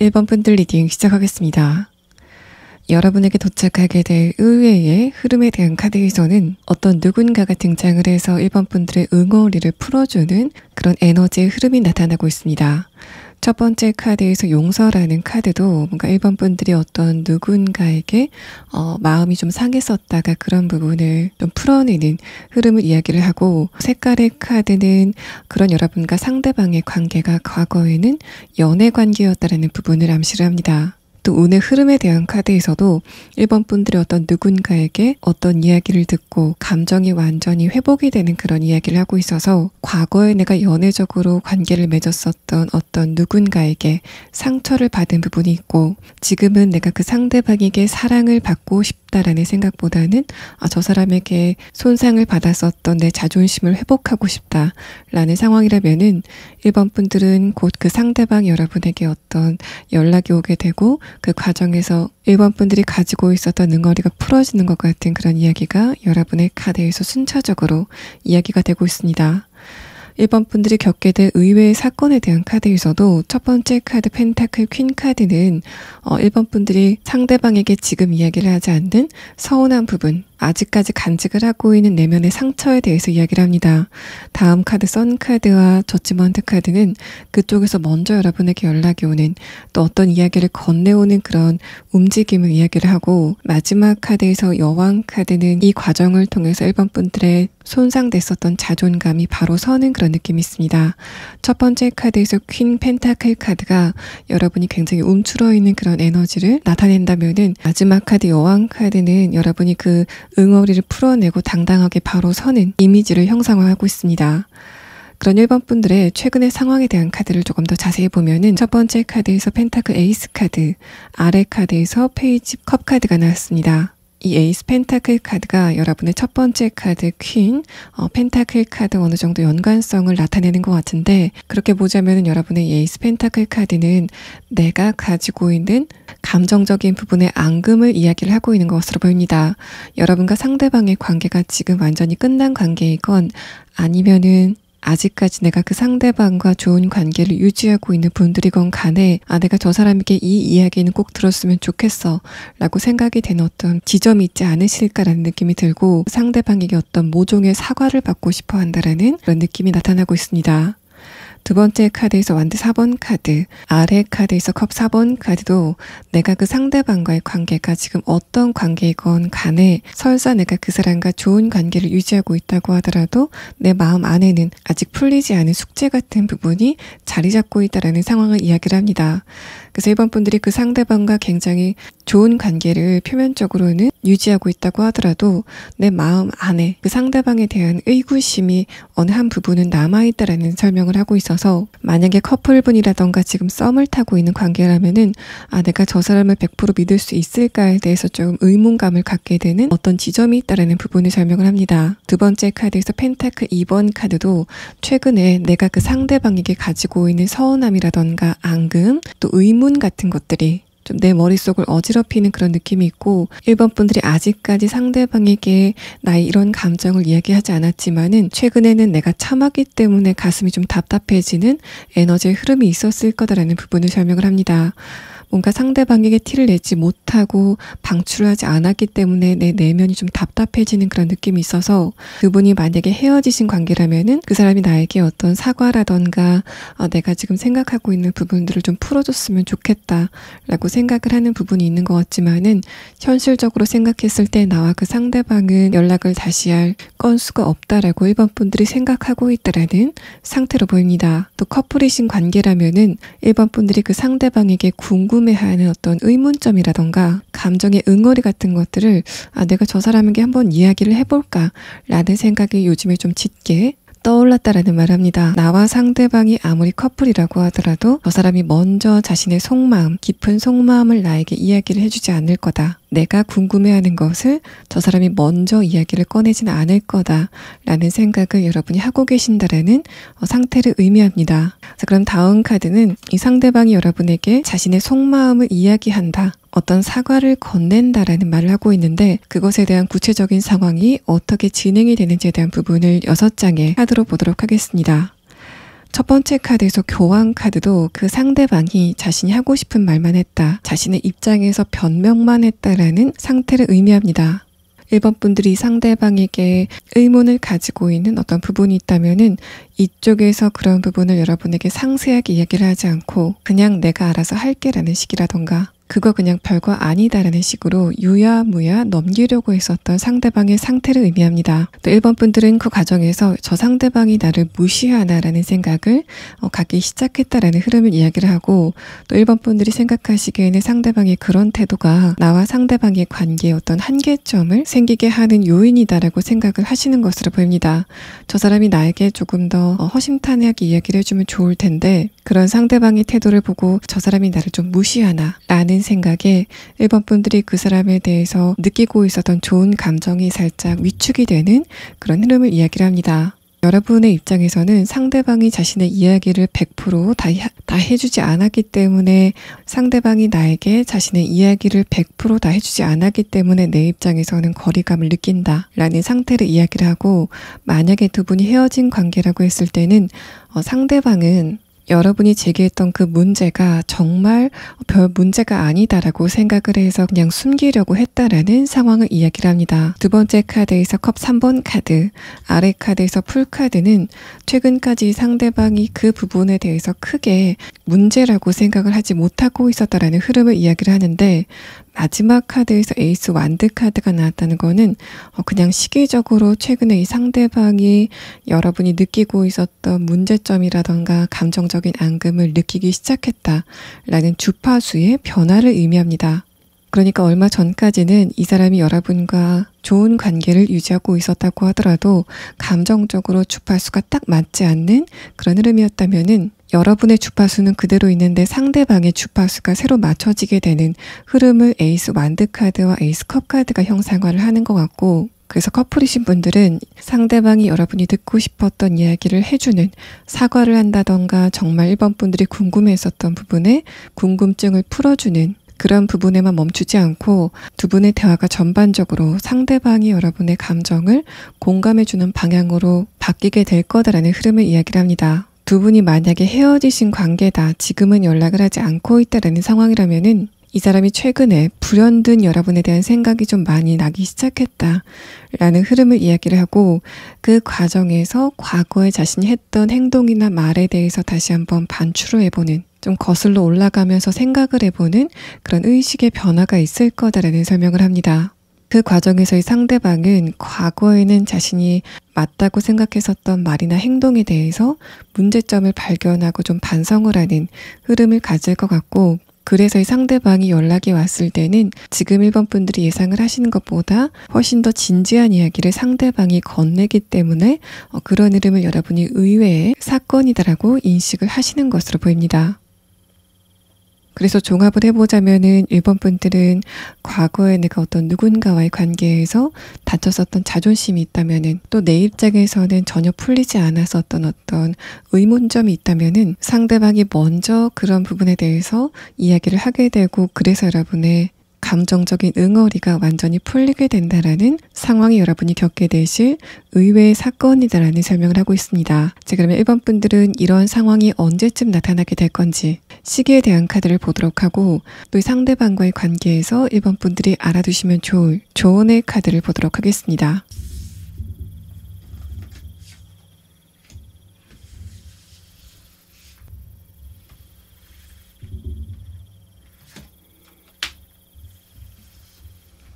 1번 분들 리딩 시작하겠습니다. 여러분에게 도착하게 될 의외의 흐름에 대한 카드에서는 어떤 누군가가 등장을 해서 1번 분들의 응어리를 풀어주는 그런 에너지의 흐름이 나타나고 있습니다. 첫 번째 카드에서 용서라는 카드도 뭔가 1번 분들이 어떤 누군가에게 마음이 좀 상했었다가 그런 부분을 좀 풀어내는 흐름을 이야기를 하고, 색깔의 카드는 그런 여러분과 상대방의 관계가 과거에는 연애 관계였다라는 부분을 암시를 합니다. 또 운의 흐름에 대한 카드에서도 1번 분들이 어떤 누군가에게 어떤 이야기를 듣고 감정이 완전히 회복이 되는 그런 이야기를 하고 있어서, 과거에 내가 연애적으로 관계를 맺었었던 어떤 누군가에게 상처를 받은 부분이 있고, 지금은 내가 그 상대방에게 사랑을 받고 싶다라는 생각보다는 저 사람에게 손상을 받았었던 내 자존심을 회복하고 싶다라는 상황이라면은 1번 분들은 곧 그 상대방 여러분에게 어떤 연락이 오게 되고, 그 과정에서 1번 분들이 가지고 있었던 응어리가 풀어지는 것 같은 그런 이야기가 여러분의 카드에서 순차적으로 이야기가 되고 있습니다. 1번 분들이 겪게 될 의외의 사건에 대한 카드에서도 첫 번째 카드 펜타클 퀸 카드는 1번 분들이 상대방에게 지금 이야기를 하지 않는 서운한 부분, 아직까지 간직을 하고 있는 내면의 상처에 대해서 이야기를 합니다. 다음 카드 선 카드와 저지먼트 카드는 그쪽에서 먼저 여러분에게 연락이 오는, 또 어떤 이야기를 건네오는 그런 움직임을 이야기를 하고, 마지막 카드에서 여왕 카드는 이 과정을 통해서 1번 분들의 손상됐었던 자존감이 바로 서는 그런 느낌이 있습니다. 첫 번째 카드에서 퀸 펜타클 카드가 여러분이 굉장히 움츠러 있는 그런 에너지를 나타낸다면은, 마지막 카드 여왕 카드는 여러분이 그 응어리를 풀어내고 당당하게 바로 서는 이미지를 형상화하고 있습니다. 그런 1번 분들의 최근의 상황에 대한 카드를 조금 더 자세히 보면은, 첫 번째 카드에서 펜타클 에이스 카드, 아래 카드에서 페이지 컵 카드가 나왔습니다. 이 에이스 펜타클 카드가 여러분의 첫 번째 카드 퀸, 펜타클 카드 어느 정도 연관성을 나타내는 것 같은데, 그렇게 보자면 여러분의 에이스 펜타클 카드는 내가 가지고 있는 감정적인 부분의 앙금을 이야기를 하고 있는 것으로 보입니다. 여러분과 상대방의 관계가 지금 완전히 끝난 관계이건, 아니면은 아직까지 내가 그 상대방과 좋은 관계를 유지하고 있는 분들이건 간에, 내가 저 사람에게 이 이야기는 꼭 들었으면 좋겠어 라고 생각이 되는 어떤 지점이 있지 않으실까라는 느낌이 들고, 상대방에게 어떤 모종의 사과를 받고 싶어 한다라는 그런 느낌이 나타나고 있습니다. 두 번째 카드에서 완드 4번 카드, 아래 카드에서 컵 4번 카드도 내가 그 상대방과의 관계가 지금 어떤 관계이건 간에 설사 내가 그 사람과 좋은 관계를 유지하고 있다고 하더라도 내 마음 안에는 아직 풀리지 않은 숙제 같은 부분이 자리 잡고 있다는 상황을 이야기를 합니다. 그래서 이번 분들이 그 상대방과 굉장히 좋은 관계를 표면적으로는 유지하고 있다고 하더라도 내 마음 안에 그 상대방에 대한 의구심이 어느 한 부분은 남아있다라는 설명을 하고 있어서 만약에 커플분이라던가 지금 썸을 타고 있는 관계라면은 내가 저 사람을 100% 믿을 수 있을까에 대해서 조금 의문감을 갖게 되는 어떤 지점이 있다라는 부분을 설명을 합니다. 두 번째 카드에서 펜타클 2번 카드도 최근에 내가 그 상대방에게 가지고 있는 서운함이라던가 앙금 또 의문 같은 것들이 좀 내 머릿속을 어지럽히는 그런 느낌이 있고 1번 분들이 아직까지 상대방에게 나의 이런 감정을 이야기하지 않았지만은 최근에는 내가 참았기 때문에 가슴이 좀 답답해지는 에너지의 흐름이 있었을 거다라는 부분을 설명을 합니다. 뭔가 상대방에게 티를 내지 못하고 방출을 하지 않았기 때문에 내 내면이 좀 답답해지는 그런 느낌이 있어서 그분이 만약에 헤어지신 관계라면은 그 사람이 나에게 어떤 사과라던가 내가 지금 생각하고 있는 부분들을 좀 풀어줬으면 좋겠다라고 생각을 하는 부분이 있는 것 같지만은 현실적으로 생각했을 때 나와 그 상대방은 연락을 다시 할 건수가 없다라고 1번 분들이 생각하고 있다라는 상태로 보입니다. 또 커플이신 관계라면은 1번 분들이 그 상대방에게 궁금해하는 어떤 의문점이라던가 감정의 응어리 같은 것들을 내가 저 사람에게 한번 이야기를 해볼까 라는 생각이 요즘에 좀 짙게 떠올랐다라는 말을 합니다. 나와 상대방이 아무리 커플이라고 하더라도 저 사람이 먼저 자신의 속마음, 깊은 속마음을 나에게 이야기를 해주지 않을 거다. 내가 궁금해하는 것을 저 사람이 먼저 이야기를 꺼내지는 않을 거다라는 생각을 여러분이 하고 계신다라는 상태를 의미합니다. 자, 그럼 다음 카드는 이 상대방이 여러분에게 자신의 속마음을 이야기한다. 어떤 사과를 건넨다라는 말을 하고 있는데 그것에 대한 구체적인 상황이 어떻게 진행이 되는지에 대한 부분을 6장의 카드로 보도록 하겠습니다. 첫 번째 카드에서 교황 카드도 그 상대방이 자신이 하고 싶은 말만 했다. 자신의 입장에서 변명만 했다라는 상태를 의미합니다. 1번 분들이 상대방에게 의문을 가지고 있는 어떤 부분이 있다면은 이쪽에서 그런 부분을 여러분에게 상세하게 이야기를 하지 않고 그냥 내가 알아서 할게라는 식이라던가 그거 그냥 별거 아니다라는 식으로 유야무야 넘기려고 했었던 상대방의 상태를 의미합니다. 또 1번 분들은 그 과정에서 저 상대방이 나를 무시하나라는 생각을 갖기 시작했다라는 흐름을 이야기를 하고 또 1번 분들이 생각하시기에는 상대방의 그런 태도가 나와 상대방의 관계에 어떤 한계점을 생기게 하는 요인이다라고 생각을 하시는 것으로 보입니다. 저 사람이 나에게 조금 더 허심탄회하게 이야기를 해주면 좋을 텐데 그런 상대방의 태도를 보고 저 사람이 나를 좀 무시하나 라는 생각에 1번 분들이 그 사람에 대해서 느끼고 있었던 좋은 감정이 살짝 위축이 되는 그런 흐름을 이야기를 합니다. 여러분의 입장에서는 상대방이 자신의 이야기를 100% 다 해주지 않았기 때문에 상대방이 나에게 자신의 이야기를 100% 다 해주지 않았기 때문에 내 입장에서는 거리감을 느낀다 라는 상태를 이야기를 하고 만약에 두 분이 헤어진 관계라고 했을 때는 상대방은 여러분이 제기했던 그 문제가 정말 별 문제가 아니다라고 생각을 해서 그냥 숨기려고 했다라는 상황을 이야기를 합니다. 두 번째 카드에서 컵 3번 카드, 아래 카드에서 풀 카드는 최근까지 상대방이 그 부분에 대해서 크게 문제라고 생각을 하지 못하고 있었다라는 흐름을 이야기를 하는데 마지막 카드에서 에이스 완드 카드가 나왔다는 거는 그냥 시기적으로 최근에 이 상대방이 여러분이 느끼고 있었던 문제점이라던가 감정적인 앙금을 느끼기 시작했다라는 주파수의 변화를 의미합니다. 그러니까 얼마 전까지는 이 사람이 여러분과 좋은 관계를 유지하고 있었다고 하더라도 감정적으로 주파수가 딱 맞지 않는 그런 흐름이었다면은 여러분의 주파수는 그대로 있는데 상대방의 주파수가 새로 맞춰지게 되는 흐름을 에이스 완드 카드와 에이스 컵 카드가 형상화를 하는 것 같고 그래서 커플이신 분들은 상대방이 여러분이 듣고 싶었던 이야기를 해주는 사과를 한다던가 정말 1번 분들이 궁금해했었던 부분에 궁금증을 풀어주는 그런 부분에만 멈추지 않고 두 분의 대화가 전반적으로 상대방이 여러분의 감정을 공감해주는 방향으로 바뀌게 될 거다라는 흐름을 이야기를 합니다. 두 분이 만약에 헤어지신 관계다, 지금은 연락을 하지 않고 있다라는 상황이라면은 이 사람이 최근에 불현듯 여러분에 대한 생각이 좀 많이 나기 시작했다 라는 흐름을 이야기를 하고, 그 과정에서 과거에 자신이 했던 행동이나 말에 대해서 다시 한번 반추를 해보는, 좀 거슬러 올라가면서 생각을 해보는 그런 의식의 변화가 있을 거다라는 설명을 합니다. 그 과정에서 이 상대방은 과거에는 자신이 맞다고 생각했었던 말이나 행동에 대해서 문제점을 발견하고 좀 반성을 하는 흐름을 가질 것 같고, 그래서 이 상대방이 연락이 왔을 때는 지금 1번 분들이 예상을 하시는 것보다 훨씬 더 진지한 이야기를 상대방이 건네기 때문에 그런 흐름을 여러분이 의외의 사건이다라고 인식을 하시는 것으로 보입니다. 그래서 종합을 해보자면은 1번 분들은 과거에 내가 어떤 누군가와의 관계에서 다쳤었던 자존심이 있다면은, 또 내 입장에서는 전혀 풀리지 않았었던 어떤 의문점이 있다면은 상대방이 먼저 그런 부분에 대해서 이야기를 하게 되고, 그래서 여러분의 감정적인 응어리가 완전히 풀리게 된다라는 상황이 여러분이 겪게 되실 의외의 사건이다라는 설명을 하고 있습니다. 자, 그러면 1번 분들은 이런 상황이 언제쯤 나타나게 될 건지 시기에 대한 카드를 보도록 하고, 또 이 상대방과의 관계에서 1번 분들이 알아두시면 좋을 조언의 카드를 보도록 하겠습니다.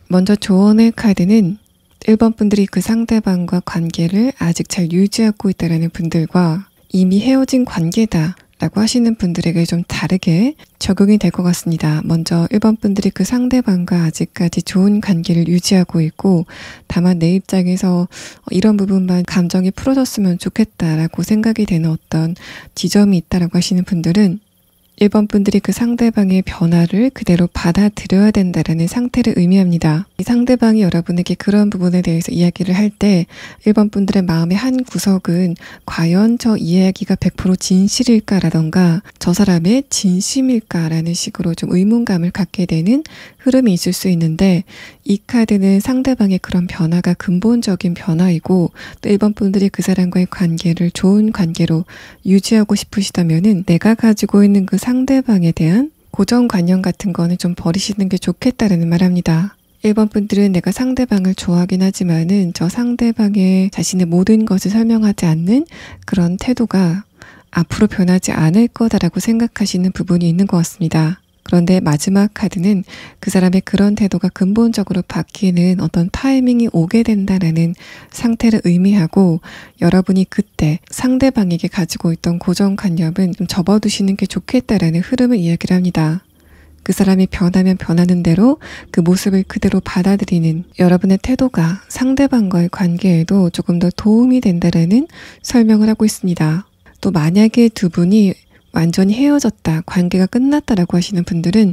먼저 조언의 카드는 1번 분들이 그 상대방과 관계를 아직 잘 유지하고 있다는 분들과 이미 헤어진 관계다 라고 하시는 분들에게 좀 다르게 적용이 될 것 같습니다. 먼저 1번 분들이 그 상대방과 아직까지 좋은 관계를 유지하고 있고, 다만 내 입장에서 이런 부분만 감정이 풀어졌으면 좋겠다라고 생각이 되는 어떤 지점이 있다라고 하시는 분들은 1번 분들이 그 상대방의 변화를 그대로 받아들여야 된다라는 상태를 의미합니다. 이 상대방이 여러분에게 그런 부분에 대해서 이야기를 할 때 1번 분들의 마음의 한 구석은 과연 저 이야기가 100% 진실일까라던가 저 사람의 진심일까라는 식으로 좀 의문감을 갖게 되는 흐름이 있을 수 있는데, 이 카드는 상대방의 그런 변화가 근본적인 변화이고, 또 1번 분들이 그 사람과의 관계를 좋은 관계로 유지하고 싶으시다면은 내가 가지고 있는 그 상대방에 대한 고정관념 같은 거는 좀 버리시는 게 좋겠다라는 말합니다. 1번 분들은 내가 상대방을 좋아하긴 하지만은 저 상대방의 자신의 모든 것을 설명하지 않는 그런 태도가 앞으로 변하지 않을 거다라고 생각하시는 부분이 있는 것 같습니다. 그런데 마지막 카드는 그 사람의 그런 태도가 근본적으로 바뀌는 어떤 타이밍이 오게 된다라는 상태를 의미하고, 여러분이 그때 상대방에게 가지고 있던 고정관념은 좀 접어두시는 게 좋겠다라는 흐름을 이야기를 합니다. 그 사람이 변하면 변하는 대로 그 모습을 그대로 받아들이는 여러분의 태도가 상대방과의 관계에도 조금 더 도움이 된다라는 설명을 하고 있습니다. 또 만약에 두 분이 완전히 헤어졌다, 관계가 끝났다라고 하시는 분들은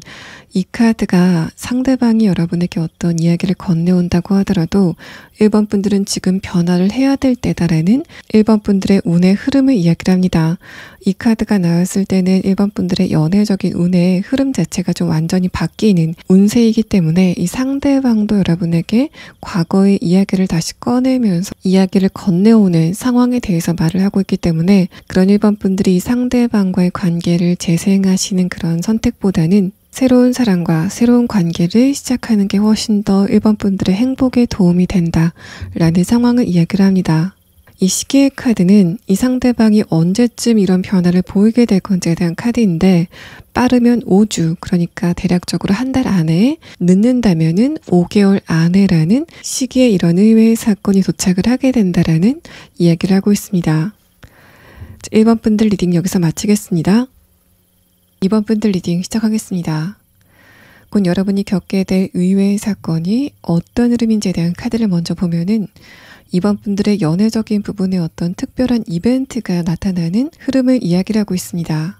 이 카드가 상대방이 여러분에게 어떤 이야기를 건네온다고 하더라도 1번 분들은 지금 변화를 해야 될 때다라는 1번 분들의 운의 흐름을 이야기를 합니다. 이 카드가 나왔을 때는 1번 분들의 연애적인 운의 흐름 자체가 좀 완전히 바뀌는 운세이기 때문에 이 상대방도 여러분에게 과거의 이야기를 다시 꺼내면서 이야기를 건네오는 상황에 대해서 말을 하고 있기 때문에, 그런 1번 분들이 이 상대방과의 관계를 재생하시는 그런 선택보다는 새로운 사람과 새로운 관계를 시작하는 게 훨씬 더 1번 분들의 행복에 도움이 된다라는 상황을 이야기를 합니다. 이 시계의 카드는 이 상대방이 언제쯤 이런 변화를 보이게 될 건지에 대한 카드인데, 빠르면 5주, 그러니까 대략적으로 한 달 안에, 늦는다면은 5개월 안에라는 시기에 이런 의외의 사건이 도착을 하게 된다라는 이야기를 하고 있습니다. 1번 분들 리딩 여기서 마치겠습니다. 2번 분들 리딩 시작하겠습니다. 곧 여러분이 겪게 될 의외의 사건이 어떤 흐름인지에 대한 카드를 먼저 보면은 2번 분들의 연애적인 부분에 어떤 특별한 이벤트가 나타나는 흐름을 이야기를 하고 있습니다.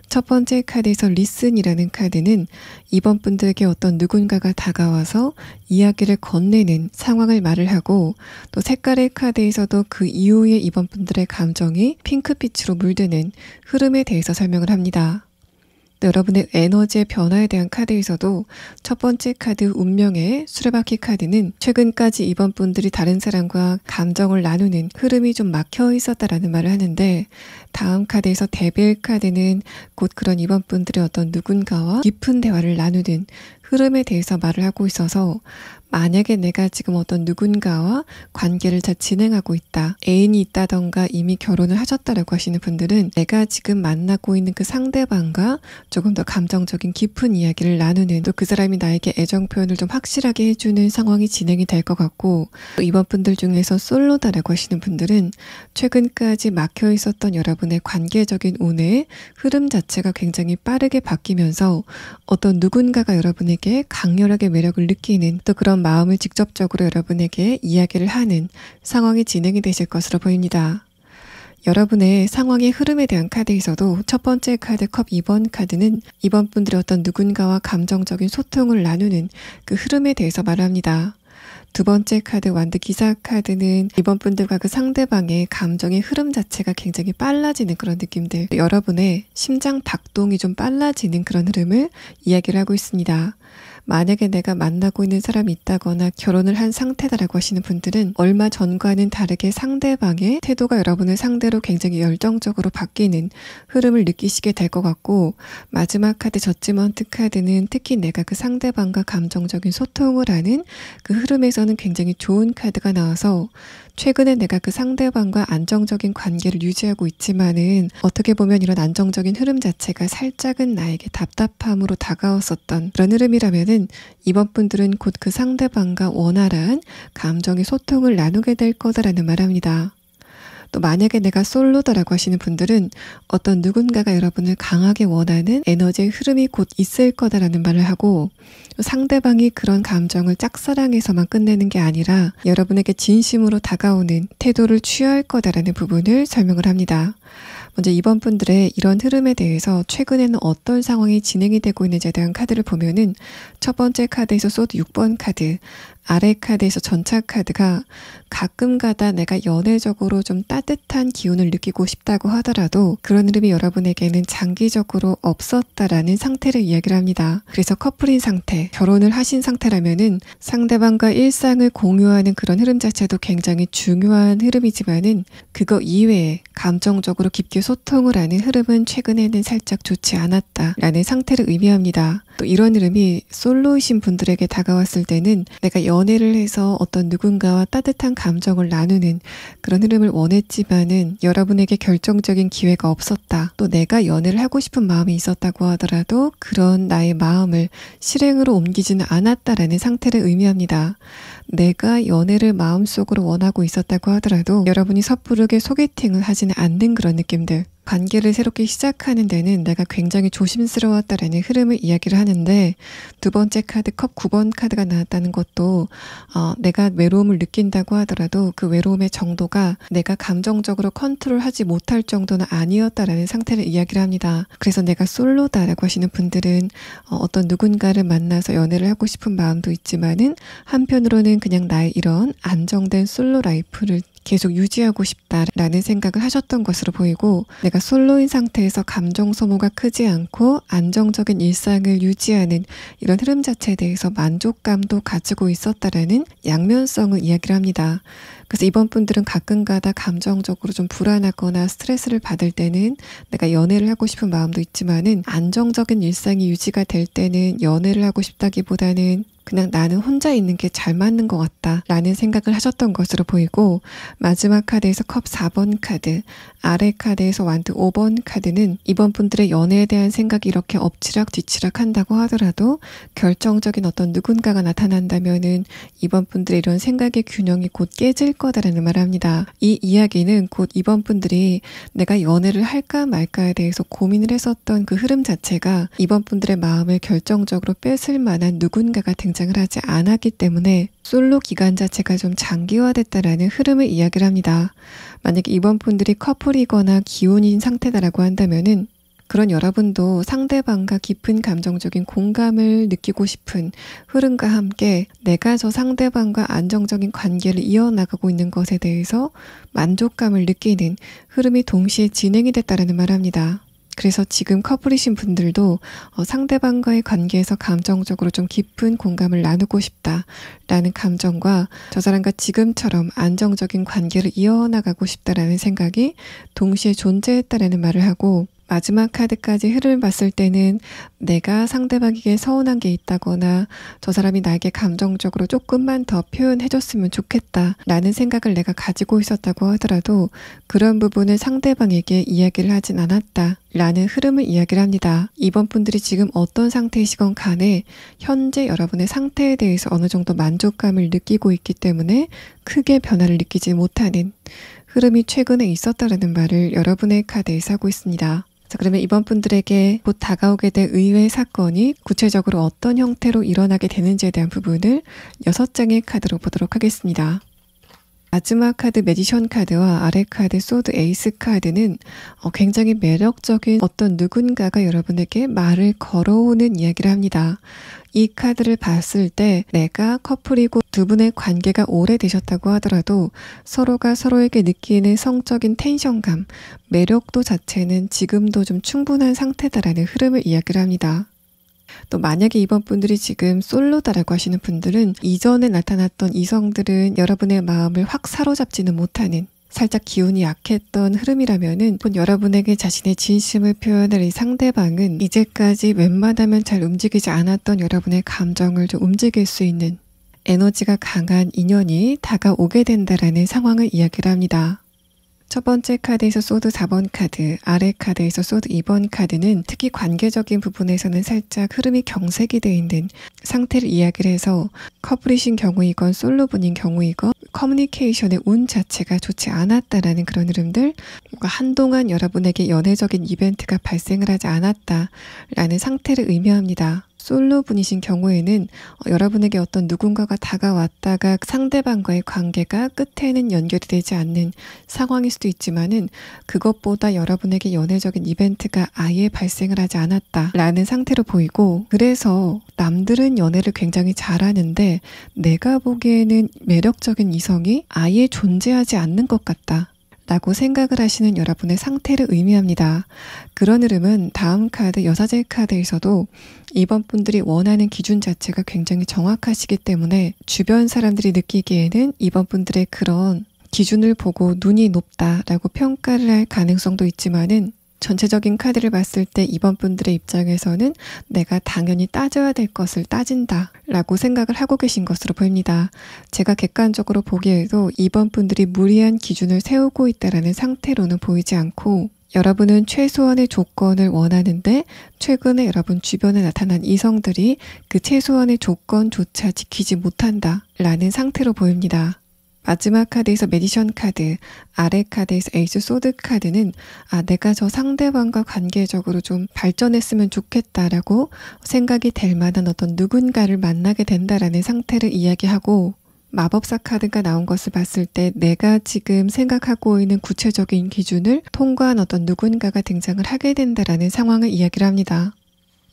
첫 번째 카드에서 리슨이라는 카드는 2번 분들에게 어떤 누군가가 다가와서 이야기를 건네는 상황을 말을 하고, 또 색깔의 카드에서도 그 이후에 2번 분들의 감정이 핑크빛으로 물드는 흐름에 대해서 설명을 합니다. 또 여러분의 에너지의 변화에 대한 카드에서도 첫 번째 카드 운명의 수레바퀴 카드는 최근까지 이번 분들이 다른 사람과 감정을 나누는 흐름이 좀 막혀 있었다라는 말을 하는데, 다음 카드에서 데빌 카드는 곧 그런 이번 분들의 어떤 누군가와 깊은 대화를 나누는 흐름에 대해서 말을 하고 있어서, 만약에 내가 지금 어떤 누군가와 관계를 잘 진행하고 있다, 애인이 있다던가 이미 결혼을 하셨다라고 하시는 분들은 내가 지금 만나고 있는 그 상대방과 조금 더 감정적인 깊은 이야기를 나누는, 또 그 사람이 나에게 애정 표현을 좀 확실하게 해주는 상황이 진행이 될 것 같고, 또 이번 분들 중에서 솔로다라고 하시는 분들은 최근까지 막혀 있었던 여러분의 관계적인 운의 흐름 자체가 굉장히 빠르게 바뀌면서 어떤 누군가가 여러분에게 강렬하게 매력을 느끼는, 또 그런 마음을 직접적으로 여러분에게 이야기를 하는 상황이 진행이 되실 것으로 보입니다. 여러분의 상황의 흐름에 대한 카드에서도 첫 번째 카드 컵 2번 카드는 이번 분들의 어떤 누군가와 감정적인 소통을 나누는 그 흐름에 대해서 말합니다. 두 번째 카드 완드 기사 카드는 이번 분들과 그 상대방의 감정의 흐름 자체가 굉장히 빨라지는 그런 느낌들, 여러분의 심장 박동이 좀 빨라지는 그런 흐름을 이야기를 하고 있습니다. 만약에 내가 만나고 있는 사람이 있다거나 결혼을 한 상태다라고 하시는 분들은 얼마 전과는 다르게 상대방의 태도가 여러분을 상대로 굉장히 열정적으로 바뀌는 흐름을 느끼시게 될 것 같고, 마지막 카드 저지먼트 카드는 특히 내가 그 상대방과 감정적인 소통을 하는 그 흐름에서는 굉장히 좋은 카드가 나와서, 최근에 내가 그 상대방과 안정적인 관계를 유지하고 있지만은 어떻게 보면 이런 안정적인 흐름 자체가 살짝은 나에게 답답함으로 다가왔었던 그런 흐름이라면은 이번 분들은 곧 그 상대방과 원활한 감정의 소통을 나누게 될 거다라는 말합니다. 또 만약에 내가 솔로다라고 하시는 분들은 어떤 누군가가 여러분을 강하게 원하는 에너지의 흐름이 곧 있을 거다라는 말을 하고, 상대방이 그런 감정을 짝사랑해서만 끝내는 게 아니라 여러분에게 진심으로 다가오는 태도를 취할 거다라는 부분을 설명을 합니다. 먼저 이번 분들의 이런 흐름에 대해서 최근에는 어떤 상황이 진행이 되고 있는지에 대한 카드를 보면은 첫 번째 카드에서 소드 6번 카드, 아래 카드에서 전차 카드가 가끔가다 내가 연애적으로 좀 따뜻한 기운을 느끼고 싶다고 하더라도 그런 흐름이 여러분에게는 장기적으로 없었다라는 상태를 이야기를 합니다. 그래서 커플인 상태, 결혼을 하신 상태라면은 상대방과 일상을 공유하는 그런 흐름 자체도 굉장히 중요한 흐름이지만은 그거 이외에 감정적으로 깊게 소통을 하는 흐름은 최근에는 살짝 좋지 않았다라는 상태를 의미합니다. 또 이런 흐름이 솔로이신 분들에게 다가왔을 때는 내가 연애를 해서 어떤 누군가와 따뜻한 감정을 나누는 그런 흐름을 원했지만은 여러분에게 결정적인 기회가 없었다. 또 내가 연애를 하고 싶은 마음이 있었다고 하더라도 그런 나의 마음을 실행으로 옮기지는 않았다라는 상태를 의미합니다. 내가 연애를 마음속으로 원하고 있었다고 하더라도 여러분이 섣부르게 소개팅을 하지는 않는 그런 느낌들, 관계를 새롭게 시작하는 데는 내가 굉장히 조심스러웠다라는 흐름을 이야기를 하는데, 두 번째 카드 컵 9번 카드가 나왔다는 것도 내가 외로움을 느낀다고 하더라도 그 외로움의 정도가 내가 감정적으로 컨트롤하지 못할 정도는 아니었다라는 상태를 이야기를 합니다. 그래서 내가 솔로다라고 하시는 분들은 어떤 누군가를 만나서 연애를 하고 싶은 마음도 있지만은 한편으로는 그냥 나의 이런 안정된 솔로 라이프를 계속 유지하고 싶다라는 생각을 하셨던 것으로 보이고, 내가 솔로인 상태에서 감정 소모가 크지 않고 안정적인 일상을 유지하는 이런 흐름 자체에 대해서 만족감도 가지고 있었다라는 양면성을 이야기를 합니다. 그래서 이번 분들은 가끔가다 감정적으로 좀 불안하거나 스트레스를 받을 때는 내가 연애를 하고 싶은 마음도 있지만은 안정적인 일상이 유지가 될 때는 연애를 하고 싶다기보다는 그냥 나는 혼자 있는 게 잘 맞는 것 같다 라는 생각을 하셨던 것으로 보이고, 마지막 카드에서 컵 4번 카드, 아래 카드에서 완드 5번 카드는 이번 분들의 연애에 대한 생각이 이렇게 엎치락 뒤치락 한다고 하더라도 결정적인 어떤 누군가가 나타난다면은 이번 분들의 이런 생각의 균형이 곧 깨질 거다라는 말을 합니다. 이 이야기는 곧 이번 분들이 내가 연애를 할까 말까에 대해서 고민을 했었던 그 흐름 자체가 이번 분들의 마음을 결정적으로 뺏을 만한 누군가가 등장을 하지 않았기 때문에 솔로 기간 자체가 좀 장기화됐다라는 흐름을 이야기를 합니다. 만약에 이번 분들이 커플이거나 기혼인 상태다라고 한다면은 그런 여러분도 상대방과 깊은 감정적인 공감을 느끼고 싶은 흐름과 함께 내가 저 상대방과 안정적인 관계를 이어나가고 있는 것에 대해서 만족감을 느끼는 흐름이 동시에 진행이 됐다라는 말합니다. 그래서 지금 커플이신 분들도 상대방과의 관계에서 감정적으로 좀 깊은 공감을 나누고 싶다라는 감정과 저 사람과 지금처럼 안정적인 관계를 이어나가고 싶다라는 생각이 동시에 존재했다라는 말을 하고, 마지막 카드까지 흐름을 봤을 때는 내가 상대방에게 서운한 게 있다거나 저 사람이 나에게 감정적으로 조금만 더 표현해줬으면 좋겠다라는 생각을 내가 가지고 있었다고 하더라도 그런 부분을 상대방에게 이야기를 하진 않았다라는 흐름을 이야기를 합니다. 이번 분들이 지금 어떤 상태이시건 간에 현재 여러분의 상태에 대해서 어느 정도 만족감을 느끼고 있기 때문에 크게 변화를 느끼지 못하는 흐름이 최근에 있었다라는 말을 여러분의 카드에서 하고 있습니다. 자, 그러면 이번 분들에게 곧 다가오게 될 의외의 사건이 구체적으로 어떤 형태로 일어나게 되는지에 대한 부분을 6장의 카드로 보도록 하겠습니다. 마지막 카드 매지션 카드와 아래 카드 소드 에이스 카드는 굉장히 매력적인 어떤 누군가가 여러분에게 말을 걸어오는 이야기를 합니다. 이 카드를 봤을 때 내가 커플이고 두 분의 관계가 오래되셨다고 하더라도 서로가 서로에게 느끼는 성적인 텐션감, 매력도 자체는 지금도 좀 충분한 상태다라는 흐름을 이야기를 합니다. 또 만약에 이번 분들이 지금 솔로다라고 하시는 분들은 이전에 나타났던 이성들은 여러분의 마음을 확 사로잡지는 못하는 살짝 기운이 약했던 흐름이라면은 여러분에게 자신의 진심을 표현할 이 상대방은 이제까지 웬만하면 잘 움직이지 않았던 여러분의 감정을 좀 움직일 수 있는 에너지가 강한 인연이 다가오게 된다라는 상황을 이야기를 합니다. 첫 번째 카드에서 소드 4번 카드, 아래 카드에서 소드 2번 카드는 특히 관계적인 부분에서는 살짝 흐름이 경색이 되어 있는 상태를 이야기를 해서 커플이신 경우이건 솔로분인 경우이건 커뮤니케이션의 운 자체가 좋지 않았다라는 그런 흐름들, 뭔가 한동안 여러분에게 연애적인 이벤트가 발생을 하지 않았다라는 상태를 의미합니다. 솔로분이신 경우에는 여러분에게 어떤 누군가가 다가왔다가 상대방과의 관계가 끝에는 연결이 되지 않는 상황일 수도 있지만은 그것보다 여러분에게 연애적인 이벤트가 아예 발생을 하지 않았다라는 상태로 보이고, 그래서 남들은 연애를 굉장히 잘하는데 내가 보기에는 매력적인 이성이 아예 존재하지 않는 것 같다 라고 생각을 하시는 여러분의 상태를 의미합니다. 그런 흐름은 다음 카드 여사제 카드에서도 이번 분들이 원하는 기준 자체가 굉장히 정확하시기 때문에 주변 사람들이 느끼기에는 이번 분들의 그런 기준을 보고 눈이 높다라고 평가를 할 가능성도 있지만은 전체적인 카드를 봤을 때 이번 분들의 입장에서는 내가 당연히 따져야 될 것을 따진다 라고 생각을 하고 계신 것으로 보입니다. 제가 객관적으로 보기에도 이번 분들이 무리한 기준을 세우고 있다라는 상태로는 보이지 않고, 여러분은 최소한의 조건을 원하는데 최근에 여러분 주변에 나타난 이성들이 그 최소한의 조건조차 지키지 못한다 라는 상태로 보입니다. 마지막 카드에서 매지션 카드, 아래 카드에서 에이스 소드 카드는 내가 저 상대방과 관계적으로 좀 발전했으면 좋겠다라고 생각이 될 만한 어떤 누군가를 만나게 된다라는 상태를 이야기하고, 마법사 카드가 나온 것을 봤을 때 내가 지금 생각하고 있는 구체적인 기준을 통과한 어떤 누군가가 등장을 하게 된다라는 상황을 이야기를 합니다.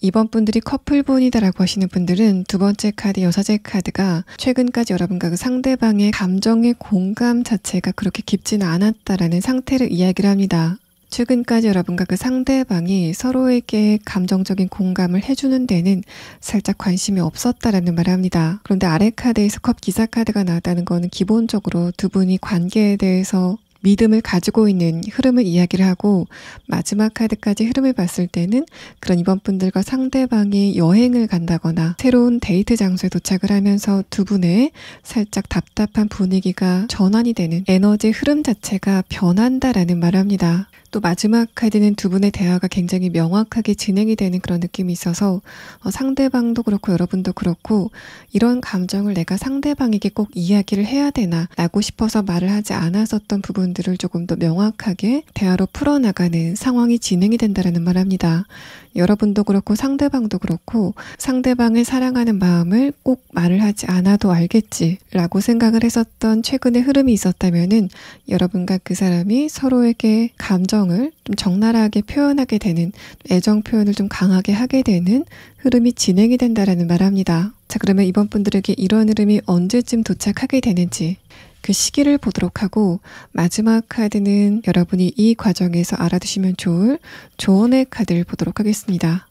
이번 분들이 커플분이다라고 하시는 분들은 두 번째 카드 여사제 카드가 최근까지 여러분과 그 상대방의 감정의 공감 자체가 그렇게 깊지는 않았다라는 상태를 이야기를 합니다. 최근까지 여러분과 그 상대방이 서로에게 감정적인 공감을 해주는 데는 살짝 관심이 없었다라는 말을 합니다. 그런데 아래 카드에서 컵 기사 카드가 나왔다는 거는 기본적으로 두 분이 관계에 대해서 믿음을 가지고 있는 흐름을 이야기를 하고, 마지막 카드까지 흐름을 봤을 때는 그런 이번 분들과 상대방이 여행을 간다거나 새로운 데이트 장소에 도착을 하면서 두 분의 살짝 답답한 분위기가 전환이 되는 에너지 흐름 자체가 변한다라는 말을 합니다. 또 마지막 카드는 두 분의 대화가 굉장히 명확하게 진행이 되는 그런 느낌이 있어서 상대방도 그렇고 여러분도 그렇고 이런 감정을 내가 상대방에게 꼭 이야기를 해야 되나 라고 싶어서 말을 하지 않았었던 부분들을 조금 더 명확하게 대화로 풀어나가는 상황이 진행이 된다라는 말을 합니다. 여러분도 그렇고 상대방도 그렇고 상대방을 사랑하는 마음을 꼭 말을 하지 않아도 알겠지라고 생각을 했었던 최근의 흐름이 있었다면은 여러분과 그 사람이 서로에게 감정을 좀 적나라하게 표현하게 되는, 애정 표현을 좀 강하게 하게 되는 흐름이 진행이 된다라는 말을 합니다. 자, 그러면 이번 분들에게 이런 흐름이 언제쯤 도착하게 되는지, 그 시기를 보도록 하고, 마지막 카드는 여러분이 이 과정에서 알아두시면 좋을 조언의 카드를 보도록 하겠습니다.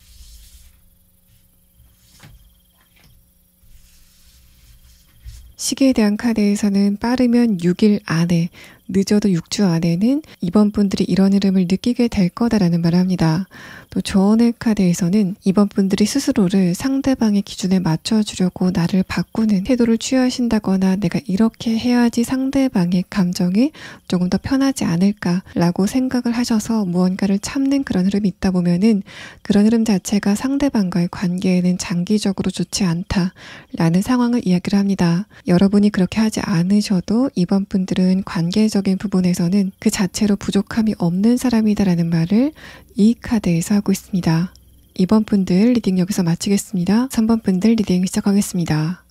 시기에 대한 카드에서는 빠르면 6일 안에, 늦어도 6주 안에는 이번 분들이 이런 흐름을 느끼게 될 거다라는 말을 합니다. 또 조언의 카드에서는 이번 분들이 스스로를 상대방의 기준에 맞춰주려고 나를 바꾸는 태도를 취하신다거나 내가 이렇게 해야지 상대방의 감정이 조금 더 편하지 않을까라고 생각을 하셔서 무언가를 참는 그런 흐름이 있다 보면은 그런 흐름 자체가 상대방과의 관계에는 장기적으로 좋지 않다라는 상황을 이야기를 합니다. 여러분이 그렇게 하지 않으셔도 이번 분들은 관계적인 부분에서는 그 자체로 부족함이 없는 사람이다라는 말을 이 카드에서 하고 있습니다. 2번 분들 리딩 여기서 마치겠습니다. 3번 분들 리딩 시작하겠습니다.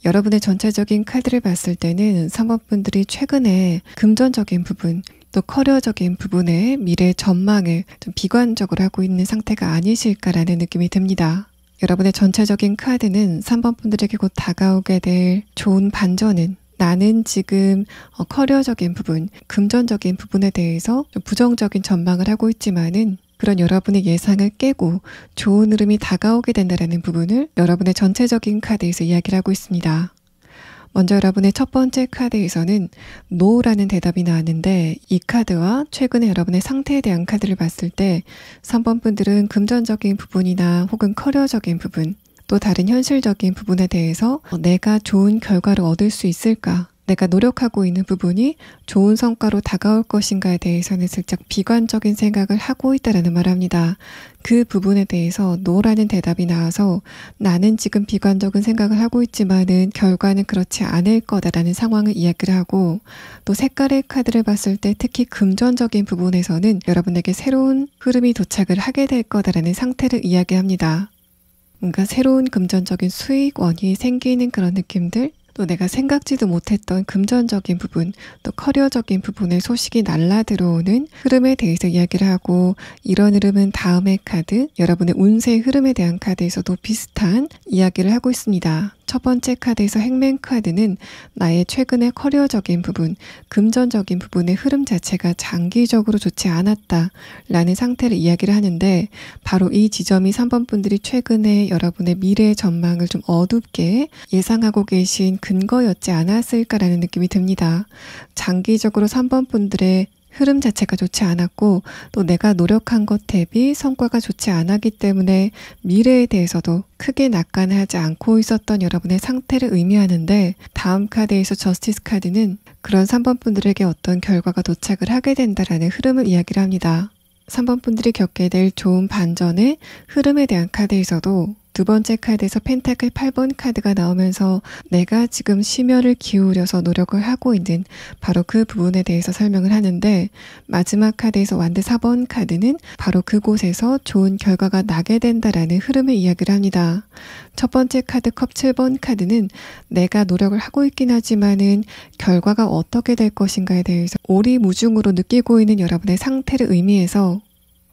여러분의 전체적인 카드를 봤을 때는 3번 분들이 최근에 금전적인 부분, 또 커리어적인 부분의 미래 전망을 좀 비관적으로 하고 있는 상태가 아니실까라는 느낌이 듭니다. 여러분의 전체적인 카드는 3번 분들에게 곧 다가오게 될 좋은 반전은 나는 지금 커리어적인 부분, 금전적인 부분에 대해서 좀 부정적인 전망을 하고 있지만은 그런 여러분의 예상을 깨고 좋은 흐름이 다가오게 된다는 부분을 여러분의 전체적인 카드에서 이야기를 하고 있습니다. 먼저 여러분의 첫 번째 카드에서는 NO라는 대답이 나왔는데 이 카드와 최근에 여러분의 상태에 대한 카드를 봤을 때 3번 분들은 금전적인 부분이나 혹은 커리어적인 부분, 또 다른 현실적인 부분에 대해서 내가 좋은 결과를 얻을 수 있을까? 내가 노력하고 있는 부분이 좋은 성과로 다가올 것인가에 대해서는 슬쩍 비관적인 생각을 하고 있다라는 말을 합니다. 그 부분에 대해서 노라는 대답이 나와서 나는 지금 비관적인 생각을 하고 있지만은 결과는 그렇지 않을 거다라는 상황을 이야기를 하고 또 색깔의 카드를 봤을 때 특히 금전적인 부분에서는 여러분에게 새로운 흐름이 도착을 하게 될 거다라는 상태를 이야기합니다. 뭔가 새로운 금전적인 수익원이 생기는 그런 느낌들, 또 내가 생각지도 못했던 금전적인 부분, 또 커리어적인 부분의 소식이 날라 들어오는 흐름에 대해서 이야기를 하고 이런 흐름은 다음의 카드, 여러분의 운세의 흐름에 대한 카드에서도 비슷한 이야기를 하고 있습니다. 첫 번째 카드에서 행맨 카드는 나의 최근의 커리어적인 부분, 금전적인 부분의 흐름 자체가 장기적으로 좋지 않았다라는 상태를 이야기를 하는데 바로 이 지점이 3번 분들이 최근에 여러분의 미래의 전망을 좀 어둡게 예상하고 계신 근거였지 않았을까라는 느낌이 듭니다. 장기적으로 3번 분들의 흐름 자체가 좋지 않았고 또 내가 노력한 것 대비 성과가 좋지 않았기 때문에 미래에 대해서도 크게 낙관하지 않고 있었던 여러분의 상태를 의미하는데 다음 카드에서 저스티스 카드는 그런 3번 분들에게 어떤 결과가 도착을 하게 된다라는 흐름을 이야기를 합니다. 3번 분들이 겪게 될 좋은 반전의 흐름에 대한 카드에서도 두 번째 카드에서 펜타클 8번 카드가 나오면서 내가 지금 심혈을 기울여서 노력을 하고 있는 바로 그 부분에 대해서 설명을 하는데 마지막 카드에서 완드 4번 카드는 바로 그곳에서 좋은 결과가 나게 된다라는 흐름을 이야기를 합니다. 첫 번째 카드 컵 7번 카드는 내가 노력을 하고 있긴 하지만은 결과가 어떻게 될 것인가에 대해서 오리무중으로 느끼고 있는 여러분의 상태를 의미해서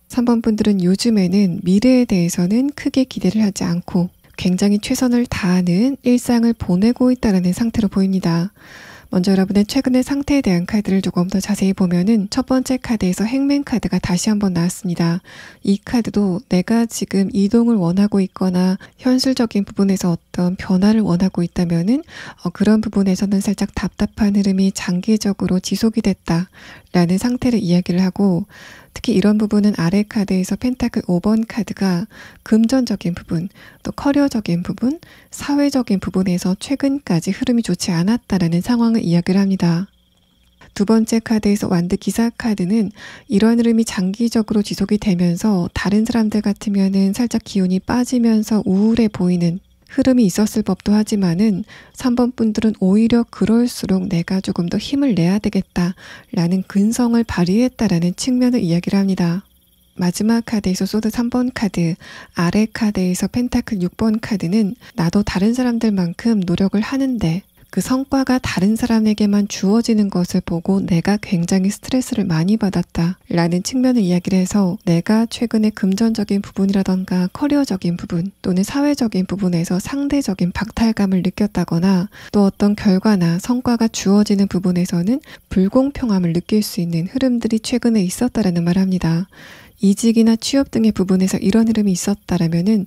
3번 분들은 요즘에는 미래에 대해서는 크게 기대를 하지 않고 굉장히 최선을 다하는 일상을 보내고 있다는 상태로 보입니다. 먼저 여러분의 최근의 상태에 대한 카드를 조금 더 자세히 보면은 첫 번째 카드에서 행맨 카드가 다시 한번 나왔습니다. 이 카드도 내가 지금 이동을 원하고 있거나 현실적인 부분에서 어떤 변화를 원하고 있다면은 그런 부분에서는 살짝 답답한 흐름이 장기적으로 지속이 됐다라는 상태를 이야기를 하고 특히 이런 부분은 아래 카드에서 펜타클 5번 카드가 금전적인 부분, 또 커리어적인 부분, 사회적인 부분에서 최근까지 흐름이 좋지 않았다라는 상황을 이야기를 합니다. 두 번째 카드에서 완드 기사 카드는 이런 흐름이 장기적으로 지속이 되면서 다른 사람들 같으면은 살짝 기운이 빠지면서 우울해 보이는 흐름이 있었을 법도 하지만은 3번 분들은 오히려 그럴수록 내가 조금 더 힘을 내야 되겠다라는 근성을 발휘했다라는 측면을 이야기를 합니다. 마지막 카드에서 소드 3번 카드, 아래 카드에서 펜타클 6번 카드는 나도 다른 사람들만큼 노력을 하는데 그 성과가 다른 사람에게만 주어지는 것을 보고 내가 굉장히 스트레스를 많이 받았다 라는 측면을 이야기를 해서 내가 최근에 금전적인 부분이라던가 커리어적인 부분 또는 사회적인 부분에서 상대적인 박탈감을 느꼈다거나 또 어떤 결과나 성과가 주어지는 부분에서는 불공평함을 느낄 수 있는 흐름들이 최근에 있었다라는 말을 합니다. 이직이나 취업 등의 부분에서 이런 흐름이 있었다라면은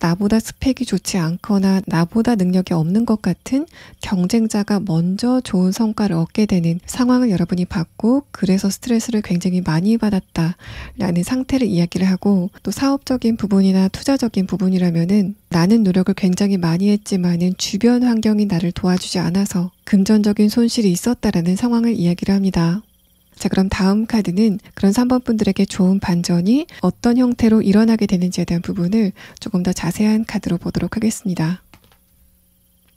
나보다 스펙이 좋지 않거나 나보다 능력이 없는 것 같은 경쟁자가 먼저 좋은 성과를 얻게 되는 상황을 여러분이 봤고 그래서 스트레스를 굉장히 많이 받았다라는 상태를 이야기를 하고 또 사업적인 부분이나 투자적인 부분이라면은 나는 노력을 굉장히 많이 했지만은 주변 환경이 나를 도와주지 않아서 금전적인 손실이 있었다라는 상황을 이야기를 합니다. 자, 그럼 다음 카드는 그런 3번 분들에게 좋은 반전이 어떤 형태로 일어나게 되는지에 대한 부분을 조금 더 자세한 카드로 보도록 하겠습니다.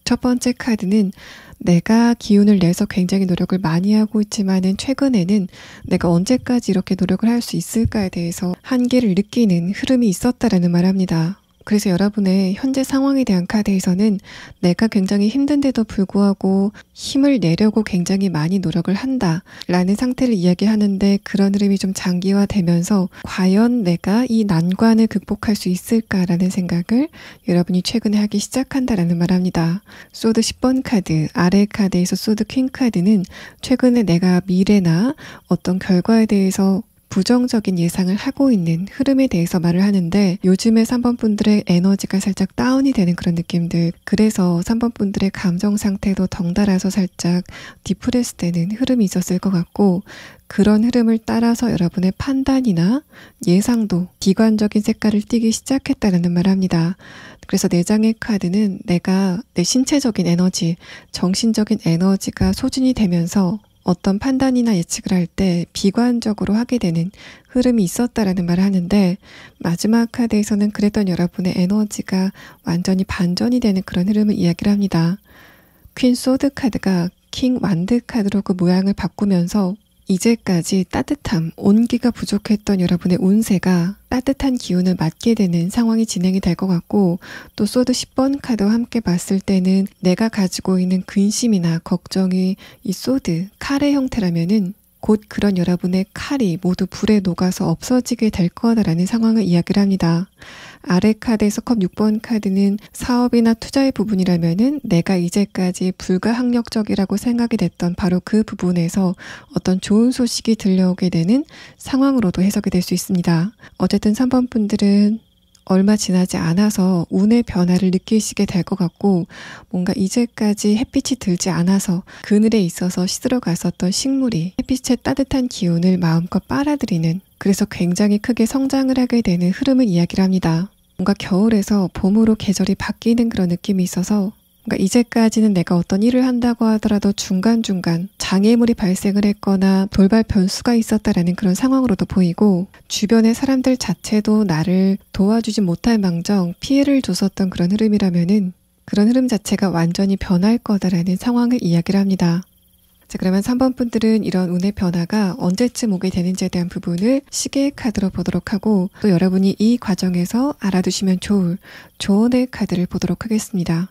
첫 번째 카드는 내가 기운을 내서 굉장히 노력을 많이 하고 있지만은 최근에는 내가 언제까지 이렇게 노력을 할 수 있을까에 대해서 한계를 느끼는 흐름이 있었다라는 말을 합니다. 그래서 여러분의 현재 상황에 대한 카드에서는 내가 굉장히 힘든데도 불구하고 힘을 내려고 굉장히 많이 노력을 한다 라는 상태를 이야기하는데 그런 흐름이 좀 장기화되면서 과연 내가 이 난관을 극복할 수 있을까라는 생각을 여러분이 최근에 하기 시작한다라는 말을 합니다. 소드 10번 카드, 아래 카드에서 소드 퀸 카드는 최근에 내가 미래나 어떤 결과에 대해서 부정적인 예상을 하고 있는 흐름에 대해서 말을 하는데 요즘에 3번 분들의 에너지가 살짝 다운이 되는 그런 느낌들, 그래서 3번 분들의 감정 상태도 덩달아서 살짝 디프레스 되는 흐름이 있었을 것 같고 그런 흐름을 따라서 여러분의 판단이나 예상도 비관적인 색깔을 띠기 시작했다는 말을 합니다. 그래서 4장의 카드는 내가 내 신체적인 에너지, 정신적인 에너지가 소진이 되면서 어떤 판단이나 예측을 할 때 비관적으로 하게 되는 흐름이 있었다라는 말을 하는데 마지막 카드에서는 그랬던 여러분의 에너지가 완전히 반전이 되는 그런 흐름을 이야기를 합니다. 퀸 소드 카드가 킹 완드 카드로 그 모양을 바꾸면서 이제까지 따뜻함, 온기가 부족했던 여러분의 운세가 따뜻한 기운을 맞게 되는 상황이 진행이 될 것 같고 또 소드 10번 카드와 함께 봤을 때는 내가 가지고 있는 근심이나 걱정이 이 소드, 칼의 형태라면은 곧 그런 여러분의 칼이 모두 불에 녹아서 없어지게 될 거다라는 상황을 이야기를 합니다. 아래 카드에서 컵 6번 카드는 사업이나 투자의 부분이라면은 내가 이제까지 불가항력적이라고 생각이 됐던 바로 그 부분에서 어떤 좋은 소식이 들려오게 되는 상황으로도 해석이 될 수 있습니다. 어쨌든 3번 분들은 얼마 지나지 않아서 운의 변화를 느끼시게 될 것 같고 뭔가 이제까지 햇빛이 들지 않아서 그늘에 있어서 시들어 갔었던 식물이 햇빛의 따뜻한 기운을 마음껏 빨아들이는, 그래서 굉장히 크게 성장을 하게 되는 흐름을 이야기를 합니다. 뭔가 겨울에서 봄으로 계절이 바뀌는 그런 느낌이 있어서 그러니까 이제까지는 내가 어떤 일을 한다고 하더라도 중간중간 장애물이 발생을 했거나 돌발 변수가 있었다라는 그런 상황으로도 보이고 주변의 사람들 자체도 나를 도와주지 못할 망정 피해를 줬었던 그런 흐름이라면은 그런 흐름 자체가 완전히 변할 거다라는 상황을 이야기를 합니다. 자, 그러면 3번 분들은 이런 운의 변화가 언제쯤 오게 되는지에 대한 부분을 시계의 카드로 보도록 하고 또 여러분이 이 과정에서 알아두시면 좋을 조언의 카드를 보도록 하겠습니다.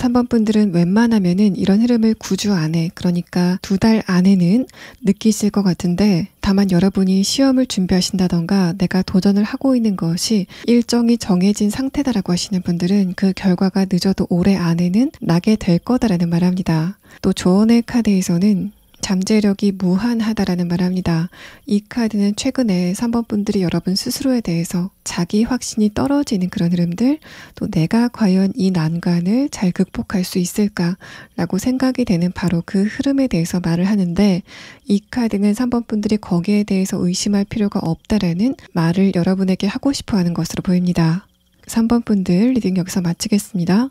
3번 분들은 웬만하면은 이런 흐름을 9주 안에, 그러니까 2달 안에는 느끼실 것 같은데 다만 여러분이 시험을 준비하신다던가 내가 도전을 하고 있는 것이 일정이 정해진 상태다라고 하시는 분들은 그 결과가 늦어도 올해 안에는 나게 될 거다라는 말을 합니다. 또 조언의 카드에서는 잠재력이 무한하다라는 말을 합니다. 이 카드는 최근에 3번 분들이 여러분 스스로에 대해서 자기 확신이 떨어지는 그런 흐름들, 또 내가 과연 이 난관을 잘 극복할 수 있을까라고 생각이 되는 바로 그 흐름에 대해서 말을 하는데 이 카드는 3번 분들이 거기에 대해서 의심할 필요가 없다라는 말을 여러분에게 하고 싶어 하는 것으로 보입니다. 3번 분들 리딩 여기서 마치겠습니다.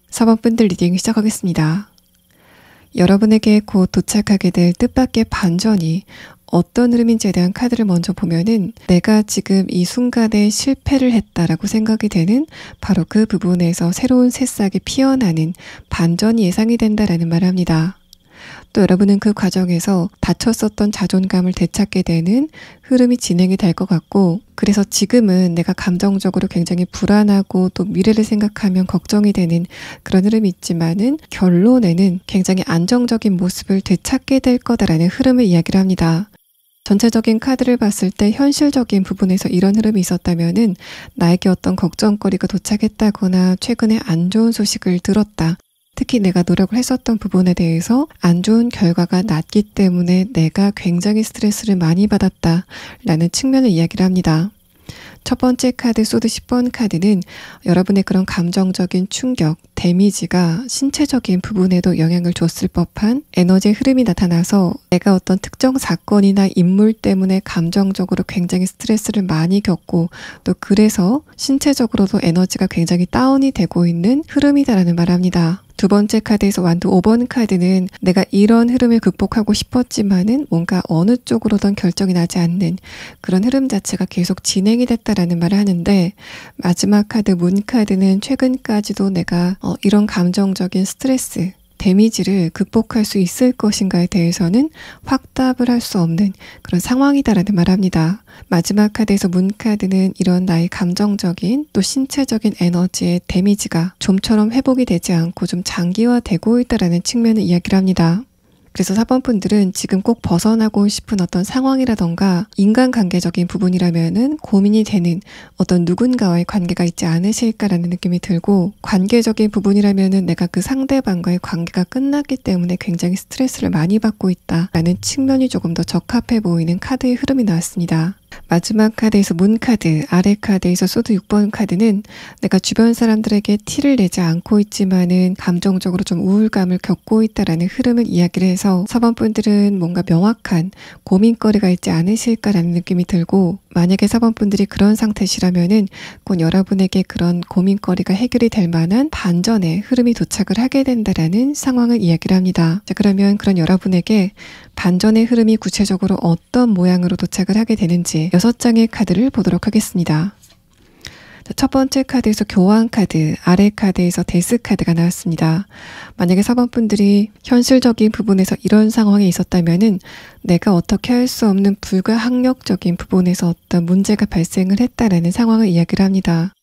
4번 분들 리딩 시작하겠습니다. 여러분에게 곧 도착하게 될 뜻밖의 반전이 어떤 흐름인지에 대한 카드를 먼저 보면은 내가 지금 이 순간에 실패를 했다라고 생각이 되는 바로 그 부분에서 새로운 새싹이 피어나는 반전이 예상이 된다라는 말을 합니다. 또 여러분은 그 과정에서 다쳤었던 자존감을 되찾게 되는 흐름이 진행이 될 것 같고, 그래서 지금은 내가 감정적으로 굉장히 불안하고 또 미래를 생각하면 걱정이 되는 그런 흐름이 있지만은 결론에는 굉장히 안정적인 모습을 되찾게 될 거다라는 흐름을 이야기를 합니다. 전체적인 카드를 봤을 때 현실적인 부분에서 이런 흐름이 있었다면은 나에게 어떤 걱정거리가 도착했다거나 최근에 안 좋은 소식을 들었다. 특히 내가 노력을 했었던 부분에 대해서 안 좋은 결과가 났기 때문에 내가 굉장히 스트레스를 많이 받았다 라는 측면을 이야기를 합니다. 첫 번째 카드 소드 10번 카드는 여러분의 그런 감정적인 충격, 데미지가 신체적인 부분에도 영향을 줬을 법한 에너지의 흐름이 나타나서 내가 어떤 특정 사건이나 인물 때문에 감정적으로 굉장히 스트레스를 많이 겪고 또 그래서 신체적으로도 에너지가 굉장히 다운이 되고 있는 흐름이다라는 말을 합니다. 두 번째 카드에서 완두 5번 카드는 내가 이런 흐름을 극복하고 싶었지만은 뭔가 어느 쪽으로든 결정이 나지 않는 그런 흐름 자체가 계속 진행이 됐다라는 말을 하는데, 마지막 카드 문 카드는 최근까지도 내가 이런 감정적인 스트레스, 데미지를 극복할 수 있을 것인가에 대해서는 확답을 할 수 없는 그런 상황이다라는 말을 합니다. 마지막 카드에서 문 카드는 이런 나의 감정적인 또 신체적인 에너지의 데미지가 좀처럼 회복이 되지 않고 좀 장기화되고 있다라는 측면을 이야기를 합니다. 그래서 4번 분들은 지금 꼭 벗어나고 싶은 어떤 상황이라던가 인간관계적인 부분이라면은 고민이 되는 어떤 누군가와의 관계가 있지 않으실까라는 느낌이 들고, 관계적인 부분이라면은 내가 그 상대방과의 관계가 끝났기 때문에 굉장히 스트레스를 많이 받고 있다라는 측면이 조금 더 적합해 보이는 카드의 흐름이 나왔습니다. 마지막 카드에서 문 카드, 아래 카드에서 소드 6번 카드는 내가 주변 사람들에게 티를 내지 않고 있지만은 감정적으로 좀 우울감을 겪고 있다라는 흐름을 이야기를 해서 4번 분들은 뭔가 명확한 고민거리가 있지 않으실까라는 느낌이 들고, 만약에 4번 분들이 그런 상태시라면은 곧 여러분에게 그런 고민거리가 해결이 될 만한 반전의 흐름이 도착을 하게 된다라는 상황을 이야기를 합니다. 자, 그러면 그런 여러분에게 반전의 흐름이 구체적으로 어떤 모양으로 도착을 하게 되는지 6장의 카드를 보도록 하겠습니다. 첫 번째 카드에서 교환 카드, 아래 카드에서 데스 카드가 나왔습니다. 만약에 4번 분들이 현실적인 부분에서 이런 상황에 있었다면은 내가 어떻게 할 수 없는 불가항력적인 부분에서 어떤 문제가 발생을 했다라는 상황을 이야기를 합니다.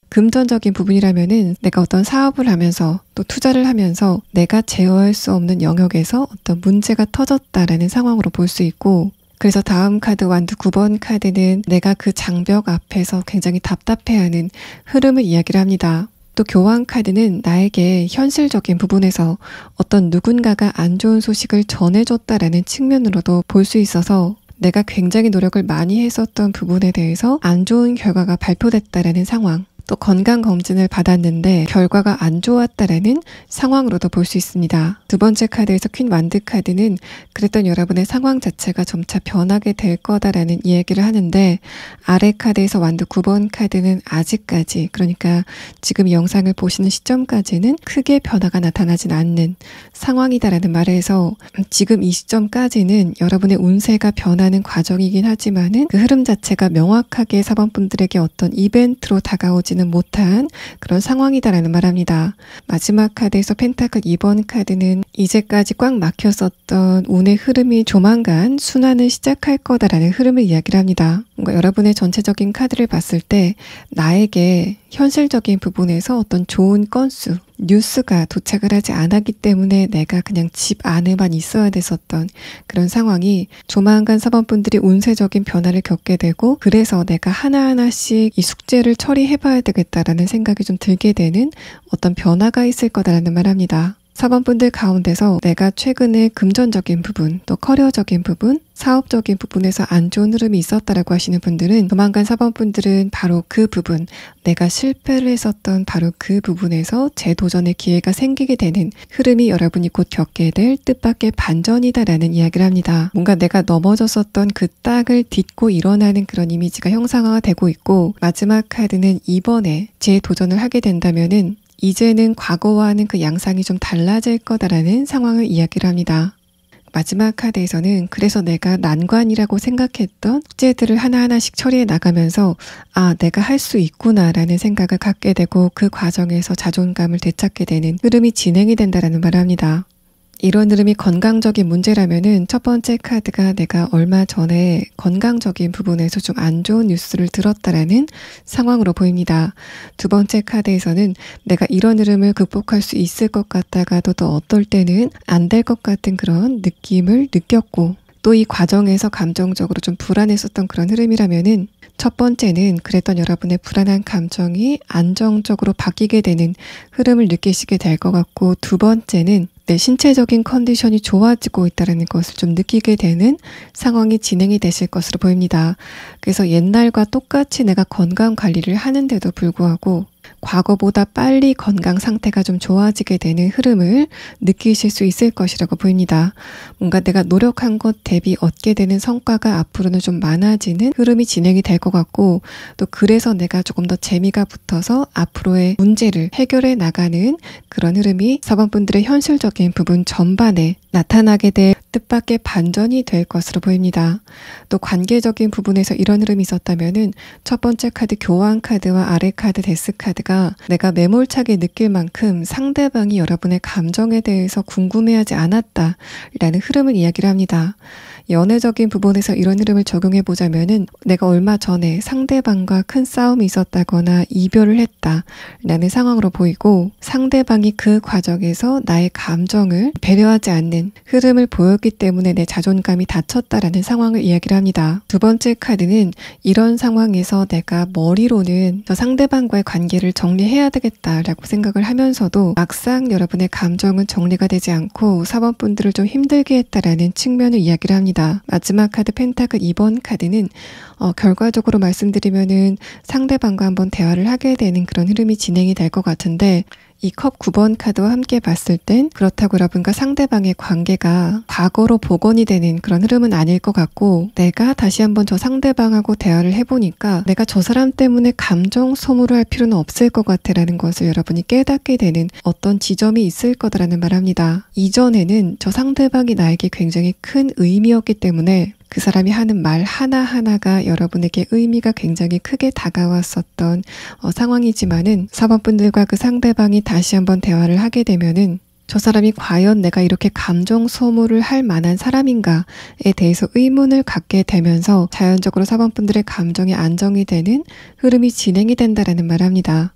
금전적인 부분이라면은 내가 어떤 사업을 하면서 또 투자를 하면서 내가 제어할 수 없는 영역에서 어떤 문제가 터졌다라는 상황으로 볼 수 있고, 그래서 다음 카드 완두 9번 카드는 내가 그 장벽 앞에서 굉장히 답답해하는 흐름을 이야기를 합니다. 또 교환 카드는 나에게 현실적인 부분에서 어떤 누군가가 안 좋은 소식을 전해줬다라는 측면으로도 볼 수 있어서 내가 굉장히 노력을 많이 했었던 부분에 대해서 안 좋은 결과가 발표됐다라는 상황, 또 건강검진을 받았는데 결과가 안 좋았다라는 상황으로도 볼 수 있습니다. 두 번째 카드에서 퀸 완드 카드는 그랬던 여러분의 상황 자체가 점차 변하게 될 거다라는 이야기를 하는데, 아래 카드에서 완드 9번 카드는 아직까지, 그러니까 지금 이 영상을 보시는 시점까지는 크게 변화가 나타나진 않는 상황이다라는 말을 해서, 지금 이 시점까지는 여러분의 운세가 변하는 과정이긴 하지만은 그 흐름 자체가 명확하게 4번 분들에게 어떤 이벤트로 다가오지는 못한 그런 상황이다라는 말합니다. 마지막 카드에서 펜타클 2번 카드는 이제까지 꽉 막혔었던 운의 흐름이 조만간 순환을 시작할 거다라는 흐름을 이야기를 합니다. 뭔가 여러분의 전체적인 카드를 봤을 때 나에게 현실적인 부분에서 어떤 좋은 건수, 뉴스가 도착을 하지 않았기 때문에 내가 그냥 집 안에만 있어야 됐었던 그런 상황이 조만간 4번 분들이 운세적인 변화를 겪게 되고, 그래서 내가 하나하나씩 이 숙제를 처리해봐야 되겠다라는 생각이 좀 들게 되는 어떤 변화가 있을 거다라는 말합니다. 4번 분들 가운데서 내가 최근에 금전적인 부분, 또 커리어적인 부분, 사업적인 부분에서 안 좋은 흐름이 있었다라고 하시는 분들은 조만간 4번 분들은 바로 그 부분, 내가 실패를 했었던 바로 그 부분에서 재도전의 기회가 생기게 되는 흐름이 여러분이 곧 겪게 될 뜻밖의 반전이다라는 이야기를 합니다. 뭔가 내가 넘어졌었던 그 딱을 딛고 일어나는 그런 이미지가 형상화가 되고 있고, 마지막 카드는 이번에 재도전을 하게 된다면은 이제는 과거와는 그 양상이 좀 달라질 거다라는 상황을 이야기를 합니다. 마지막 카드에서는 그래서 내가 난관이라고 생각했던 숙제들을 하나하나씩 처리해 나가면서 내가 할 수 있구나라는 생각을 갖게 되고 그 과정에서 자존감을 되찾게 되는 흐름이 진행이 된다라는 말을 합니다. 이런 흐름이 건강적인 문제라면은 첫 번째 카드가 내가 얼마 전에 건강적인 부분에서 좀 안 좋은 뉴스를 들었다라는 상황으로 보입니다. 두 번째 카드에서는 내가 이런 흐름을 극복할 수 있을 것 같다가도 또 어떨 때는 안 될 것 같은 그런 느낌을 느꼈고, 또 이 과정에서 감정적으로 좀 불안했었던 그런 흐름이라면은 첫 번째는 그랬던 여러분의 불안한 감정이 안정적으로 바뀌게 되는 흐름을 느끼시게 될 것 같고, 두 번째는 내 신체적인 컨디션이 좋아지고 있다는 것을 좀 느끼게 되는 상황이 진행이 되실 것으로 보입니다. 그래서 옛날과 똑같이 내가 건강 관리를 하는데도 불구하고 과거보다 빨리 건강 상태가 좀 좋아지게 되는 흐름을 느끼실 수 있을 것이라고 보입니다. 뭔가 내가 노력한 것 대비 얻게 되는 성과가 앞으로는 좀 많아지는 흐름이 진행이 될 것 같고, 또 그래서 내가 조금 더 재미가 붙어서 앞으로의 문제를 해결해 나가는 그런 흐름이 사번분들의 현실적인 부분 전반에 나타나게 될 뜻밖의 반전이 될 것으로 보입니다. 또 관계적인 부분에서 이런 흐름이 있었다면은 첫 번째 카드 교환 카드와 아래 카드 데스 카드가 내가 매몰차게 느낄 만큼 상대방이 여러분의 감정에 대해서 궁금해하지 않았다라는 흐름을 이야기를 합니다. 연애적인 부분에서 이런 흐름을 적용해 보자면은 내가 얼마 전에 상대방과 큰 싸움이 있었다거나 이별을 했다라는 상황으로 보이고, 상대방이 그 과정에서 나의 감정을 배려하지 않는 흐름을 보였기 때문에 내 자존감이 다쳤다라는 상황을 이야기를 합니다. 두 번째 카드는 이런 상황에서 내가 머리로는 저 상대방과의 관계를 정리해야 되겠다라고 생각을 하면서도 막상 여러분의 감정은 정리가 되지 않고 사번분들을 좀 힘들게 했다라는 측면을 이야기를 합니다. 마지막 카드 펜타클 2번 카드는 결과적으로 말씀드리면은 상대방과 한번 대화를 하게 되는 그런 흐름이 진행이 될 것 같은데, 이 컵 9번 카드와 함께 봤을 땐 그렇다고 여러분과 상대방의 관계가 과거로 복원이 되는 그런 흐름은 아닐 것 같고, 내가 다시 한번 저 상대방하고 대화를 해보니까 내가 저 사람 때문에 감정 소모를 할 필요는 없을 것 같아라는 것을 여러분이 깨닫게 되는 어떤 지점이 있을 거다라는 말합니다. 이전에는 저 상대방이 나에게 굉장히 큰 의미였기 때문에 그 사람이 하는 말 하나하나가 여러분에게 의미가 굉장히 크게 다가왔었던 상황이지만은 사번분들과 그 상대방이 다시 한번 대화를 하게 되면은 저 사람이 과연 내가 이렇게 감정 소모를 할 만한 사람인가에 대해서 의문을 갖게 되면서 자연적으로 사번분들의 감정이 안정이 되는 흐름이 진행이 된다라는 말합니다.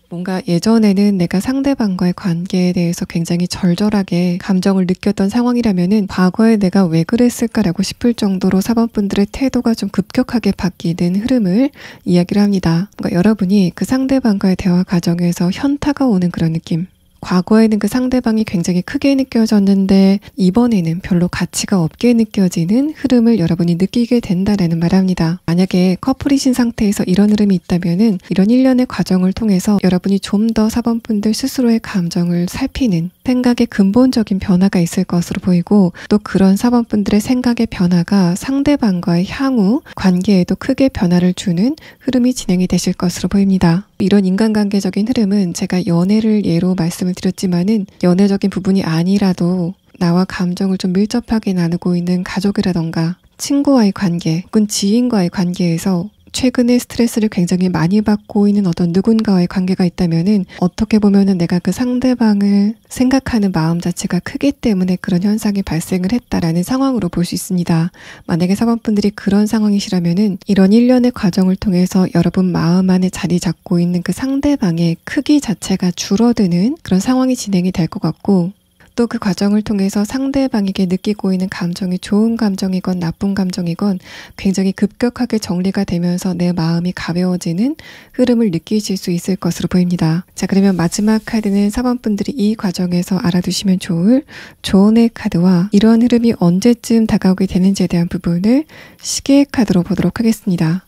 뭔가 예전에는 내가 상대방과의 관계에 대해서 굉장히 절절하게 감정을 느꼈던 상황이라면은 과거에 내가 왜 그랬을까라고 싶을 정도로 사번분들의 태도가 좀 급격하게 바뀌는 흐름을 이야기를 합니다. 그러니까 여러분이 그 상대방과의 대화 과정에서 현타가 오는 그런 느낌. 과거에는 그 상대방이 굉장히 크게 느껴졌는데 이번에는 별로 가치가 없게 느껴지는 흐름을 여러분이 느끼게 된다라는 말합니다. 만약에 커플이신 상태에서 이런 흐름이 있다면은 이런 일련의 과정을 통해서 여러분이 좀 더 사번분들 스스로의 감정을 살피는 생각의 근본적인 변화가 있을 것으로 보이고, 또 그런 사번분들의 생각의 변화가 상대방과의 향후 관계에도 크게 변화를 주는 흐름이 진행이 되실 것으로 보입니다. 이런 인간관계적인 흐름은 제가 연애를 예로 말씀을 드렸지만은 연애적인 부분이 아니라도 나와 감정을 좀 밀접하게 나누고 있는 가족이라던가 친구와의 관계 혹은 지인과의 관계에서 최근에 스트레스를 굉장히 많이 받고 있는 어떤 누군가와의 관계가 있다면은 어떻게 보면은 내가 그 상대방을 생각하는 마음 자체가 크기 때문에 그런 현상이 발생을 했다라는 상황으로 볼 수 있습니다. 만약에 사번분들이 그런 상황이시라면은 이런 일련의 과정을 통해서 여러분 마음 안에 자리 잡고 있는 그 상대방의 크기 자체가 줄어드는 그런 상황이 진행이 될 것 같고, 또 그 과정을 통해서 상대방에게 느끼고 있는 감정이 좋은 감정이건 나쁜 감정이건 굉장히 급격하게 정리가 되면서 내 마음이 가벼워지는 흐름을 느끼실 수 있을 것으로 보입니다. 자, 그러면 마지막 카드는 4번분들이 이 과정에서 알아두시면 좋을 조언의 카드와 이런 흐름이 언제쯤 다가오게 되는지에 대한 부분을 시계의 카드로 보도록 하겠습니다.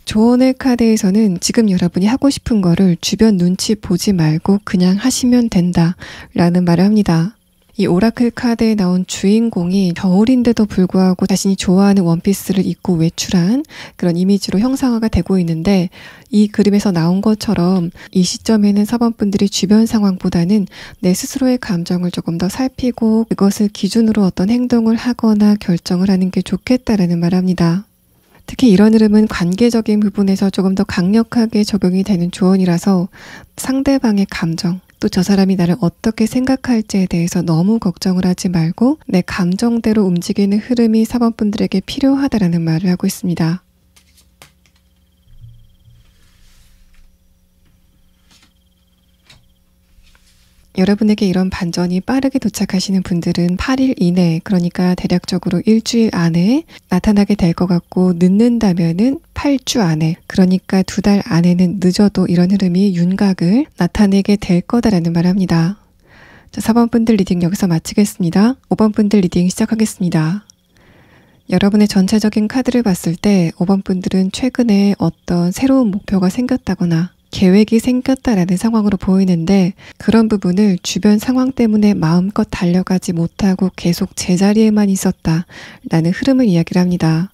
조언의 카드에서는 지금 여러분이 하고 싶은 거를 주변 눈치 보지 말고 그냥 하시면 된다 라는 말을 합니다. 이 오라클 카드에 나온 주인공이 겨울인데도 불구하고 자신이 좋아하는 원피스를 입고 외출한 그런 이미지로 형상화가 되고 있는데, 이 그림에서 나온 것처럼 이 시점에는 4번분들이 주변 상황보다는 내 스스로의 감정을 조금 더 살피고 그것을 기준으로 어떤 행동을 하거나 결정을 하는 게 좋겠다라는 말을 합니다. 특히 이런 흐름은 관계적인 부분에서 조금 더 강력하게 적용이 되는 조언이라서 상대방의 감정, 또 저 사람이 나를 어떻게 생각할지에 대해서 너무 걱정을 하지 말고 내 감정대로 움직이는 흐름이 4번 분들에게 필요하다라는 말을 하고 있습니다. 여러분에게 이런 반전이 빠르게 도착하시는 분들은 8일 이내, 그러니까 대략적으로 일주일 안에 나타나게 될 것 같고, 늦는다면은 8주 안에, 그러니까 2달 안에는 늦어도 이런 흐름이 윤곽을 나타내게 될 거다라는 말을 합니다. 자, 4번 분들 리딩 여기서 마치겠습니다. 5번 분들 리딩 시작하겠습니다. 여러분의 전체적인 카드를 봤을 때 5번 분들은 최근에 어떤 새로운 목표가 생겼다거나 계획이 생겼다라는 상황으로 보이는데, 그런 부분을 주변 상황 때문에 마음껏 달려가지 못하고 계속 제자리에만 있었다라는 흐름을 이야기를 합니다.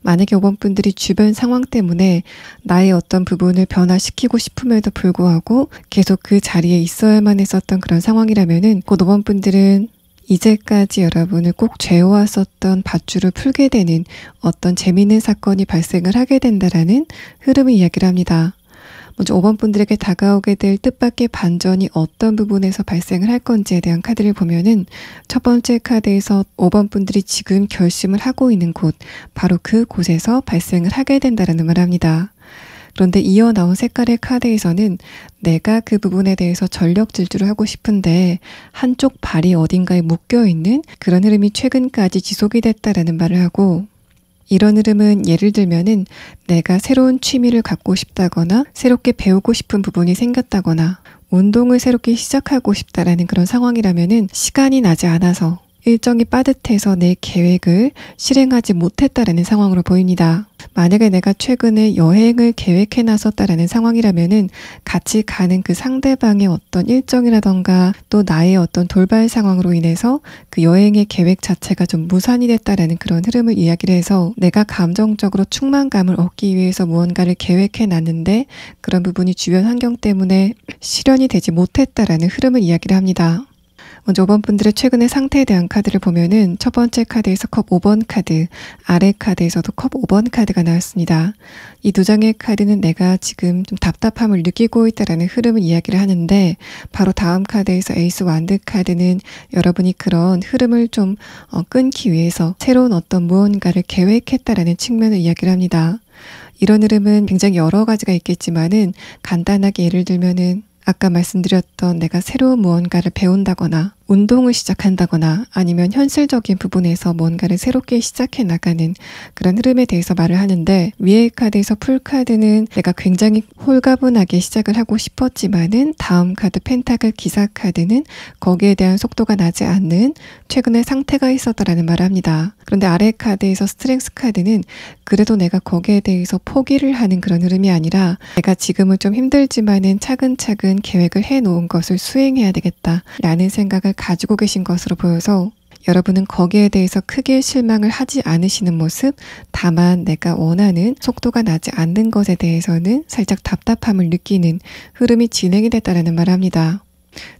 만약에 5번 분들이 주변 상황 때문에 나의 어떤 부분을 변화시키고 싶음에도 불구하고 계속 그 자리에 있어야만 했었던 그런 상황이라면은 곧 5번 분들은 이제까지 여러분을 꼭 죄어왔었던 밧줄을 풀게 되는 어떤 재미있는 사건이 발생을 하게 된다라는 흐름을 이야기를 합니다. 먼저 5번 분들에게 다가오게 될 뜻밖의 반전이 어떤 부분에서 발생을 할 건지에 대한 카드를 보면은 첫 번째 카드에서 5번 분들이 지금 결심을 하고 있는 곳, 바로 그 곳에서 발생을 하게 된다는 말을 합니다. 그런데 이어 나온 색깔의 카드에서는 내가 그 부분에 대해서 전력 질주를 하고 싶은데 한쪽 발이 어딘가에 묶여있는 그런 흐름이 최근까지 지속이 됐다라는 말을 하고, 이런 흐름은 예를 들면은 내가 새로운 취미를 갖고 싶다거나 새롭게 배우고 싶은 부분이 생겼다거나 운동을 새롭게 시작하고 싶다라는 그런 상황이라면은 시간이 나지 않아서 일정이 빠듯해서 내 계획을 실행하지 못했다라는 상황으로 보입니다. 만약에 내가 최근에 여행을 계획해 놨었다라는 상황이라면은 같이 가는 그 상대방의 어떤 일정이라던가 또 나의 어떤 돌발 상황으로 인해서 그 여행의 계획 자체가 좀 무산이 됐다라는 그런 흐름을 이야기를 해서 내가 감정적으로 충만감을 얻기 위해서 무언가를 계획해 놨는데 그런 부분이 주변 환경 때문에 실현이 되지 못했다라는 흐름을 이야기를 합니다. 먼저 5번 분들의 최근의 상태에 대한 카드를 보면은 첫 번째 카드에서 컵 5번 카드, 아래 카드에서도 컵 5번 카드가 나왔습니다. 이 두 장의 카드는 내가 지금 좀 답답함을 느끼고 있다라는 흐름을 이야기를 하는데, 바로 다음 카드에서 에이스 완드 카드는 여러분이 그런 흐름을 좀 끊기 위해서 새로운 어떤 무언가를 계획했다라는 측면을 이야기를 합니다. 이런 흐름은 굉장히 여러 가지가 있겠지만은 간단하게 예를 들면은 아까 말씀드렸던 내가 새로운 무언가를 배운다거나 운동을 시작한다거나 아니면 현실적인 부분에서 뭔가를 새롭게 시작해 나가는 그런 흐름에 대해서 말을 하는데, 위의 카드에서 풀 카드는 내가 굉장히 홀가분하게 시작을 하고 싶었지만은 다음 카드 펜타클 기사 카드는 거기에 대한 속도가 나지 않는 최근의 상태가 있었다라는 말을 합니다. 그런데 아래 카드에서 스트렝스 카드는 그래도 내가 거기에 대해서 포기를 하는 그런 흐름이 아니라 내가 지금은 좀 힘들지만은 차근차근 계획을 해놓은 것을 수행해야 되겠다라는 생각을 가지고 계신 것으로 보여서 여러분은 거기에 대해서 크게 실망을 하지 않으시는 모습, 다만 내가 원하는 속도가 나지 않는 것에 대해서는 살짝 답답함을 느끼는 흐름이 진행이 됐다는 말을 합니다.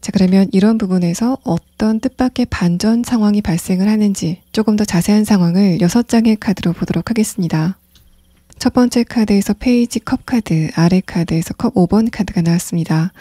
자, 그러면 이런 부분에서 어떤 뜻밖의 반전 상황이 발생을 하는지 조금 더 자세한 상황을 6장의 카드로 보도록 하겠습니다. 첫 번째 카드에서 페이지 컵 카드, 아래 카드에서 컵 5번 카드가 나왔습니다.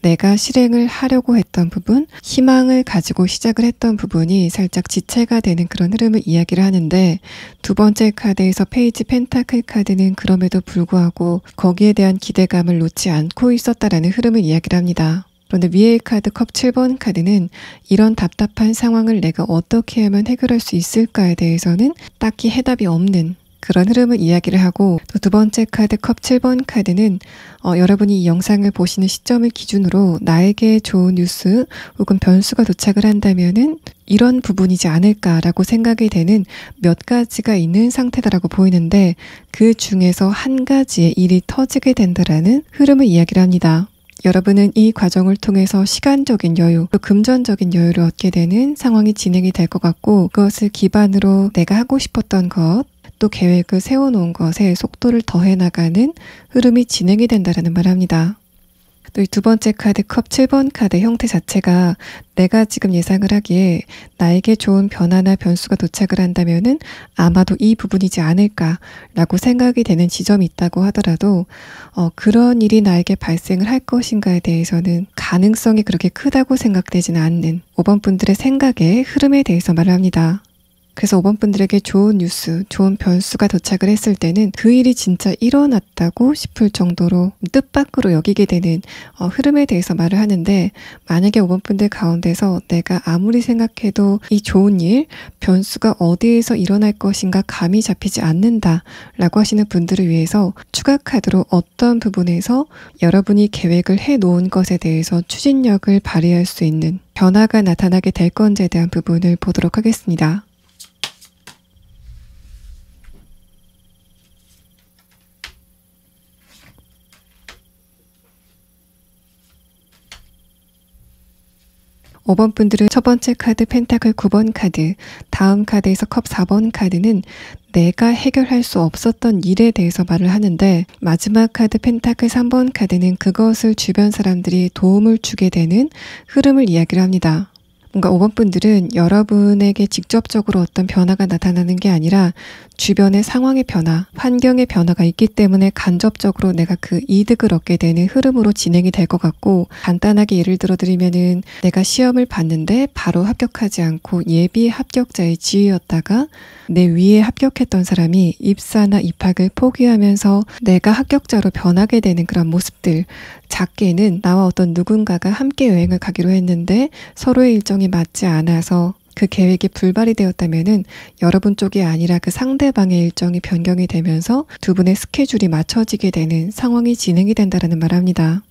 내가 실행을 하려고 했던 부분, 희망을 가지고 시작을 했던 부분이 살짝 지체가 되는 그런 흐름을 이야기를 하는데, 두 번째 카드에서 페이지 펜타클 카드는 그럼에도 불구하고 거기에 대한 기대감을 놓지 않고 있었다라는 흐름을 이야기를 합니다. 그런데 위의 카드 컵 7번 카드는 이런 답답한 상황을 내가 어떻게 하면 해결할 수 있을까에 대해서는 딱히 해답이 없는 그런 흐름을 이야기를 하고, 또 두 번째 카드 컵 7번 카드는 여러분이 이 영상을 보시는 시점을 기준으로 나에게 좋은 뉴스 혹은 변수가 도착을 한다면은 이런 부분이지 않을까라고 생각이 되는 몇 가지가 있는 상태다라고 보이는데, 그 중에서 한 가지의 일이 터지게 된다라는 흐름을 이야기를 합니다. 여러분은 이 과정을 통해서 시간적인 여유, 또 금전적인 여유를 얻게 되는 상황이 진행이 될 것 같고, 그것을 기반으로 내가 하고 싶었던 것, 또 계획을 세워놓은 것에 속도를 더해 나가는 흐름이 진행이 된다는 말을 합니다. 또 이 두 번째 카드 컵 7번 카드 형태 자체가 내가 지금 예상을 하기에 나에게 좋은 변화나 변수가 도착을 한다면은 아마도 이 부분이지 않을까라고 생각이 되는 지점이 있다고 하더라도 그런 일이 나에게 발생을 할 것인가에 대해서는 가능성이 그렇게 크다고 생각되지는 않는 5번 분들의 생각의 흐름에 대해서 말을 합니다. 그래서 5번 분들에게 좋은 뉴스, 좋은 변수가 도착을 했을 때는 그 일이 진짜 일어났다고 싶을 정도로 뜻밖으로 여기게 되는 흐름에 대해서 말을 하는데, 만약에 5번 분들 가운데서 내가 아무리 생각해도 이 좋은 일, 변수가 어디에서 일어날 것인가 감이 잡히지 않는다 라고 하시는 분들을 위해서 추가 카드로 어떤 부분에서 여러분이 계획을 해놓은 것에 대해서 추진력을 발휘할 수 있는 변화가 나타나게 될 건지에 대한 부분을 보도록 하겠습니다. 5번 분들은 첫 번째 카드 펜타클 9번 카드, 다음 카드에서 컵 4번 카드는 내가 해결할 수 없었던 일에 대해서 말을 하는데, 마지막 카드 펜타클 3번 카드는 그것을 주변 사람들이 도움을 주게 되는 흐름을 이야기를 합니다. 뭔가 5번 분들은 여러분에게 직접적으로 어떤 변화가 나타나는 게 아니라 주변의 상황의 변화, 환경의 변화가 있기 때문에 간접적으로 내가 그 이득을 얻게 되는 흐름으로 진행이 될 것 같고, 간단하게 예를 들어 드리면은 내가 시험을 봤는데 바로 합격하지 않고 예비 합격자의 지위였다가 내 위에 합격했던 사람이 입사나 입학을 포기하면서 내가 합격자로 변하게 되는 그런 모습들, 작게는 나와 어떤 누군가가 함께 여행을 가기로 했는데 서로의 일정이 맞지 않아서 그 계획이 불발이 되었다면은 여러분 쪽이 아니라 그 상대방의 일정이 변경이 되면서 두 분의 스케줄이 맞춰지게 되는 상황이 진행이 된다라는 말을 합니다.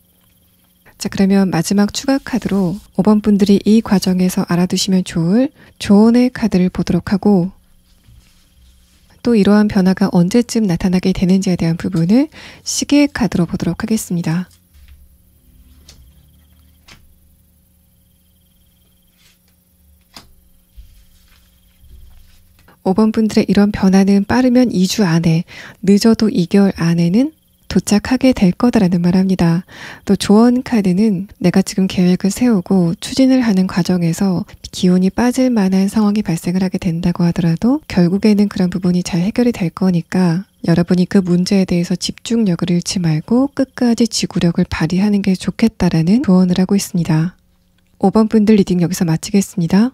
자, 그러면 마지막 추가 카드로 5번 분들이 이 과정에서 알아두시면 좋을 조언의 카드를 보도록 하고, 또 이러한 변화가 언제쯤 나타나게 되는지에 대한 부분을 시계의 카드로 보도록 하겠습니다. 5번 분들의 이런 변화는 빠르면 2주 안에, 늦어도 2개월 안에는 도착하게 될 거다라는 말을 합니다. 또 조언 카드는 내가 지금 계획을 세우고 추진을 하는 과정에서 기운이 빠질 만한 상황이 발생을 하게 된다고 하더라도 결국에는 그런 부분이 잘 해결이 될 거니까 여러분이 그 문제에 대해서 집중력을 잃지 말고 끝까지 지구력을 발휘하는 게 좋겠다라는 조언을 하고 있습니다. 5번 분들 리딩 여기서 마치겠습니다.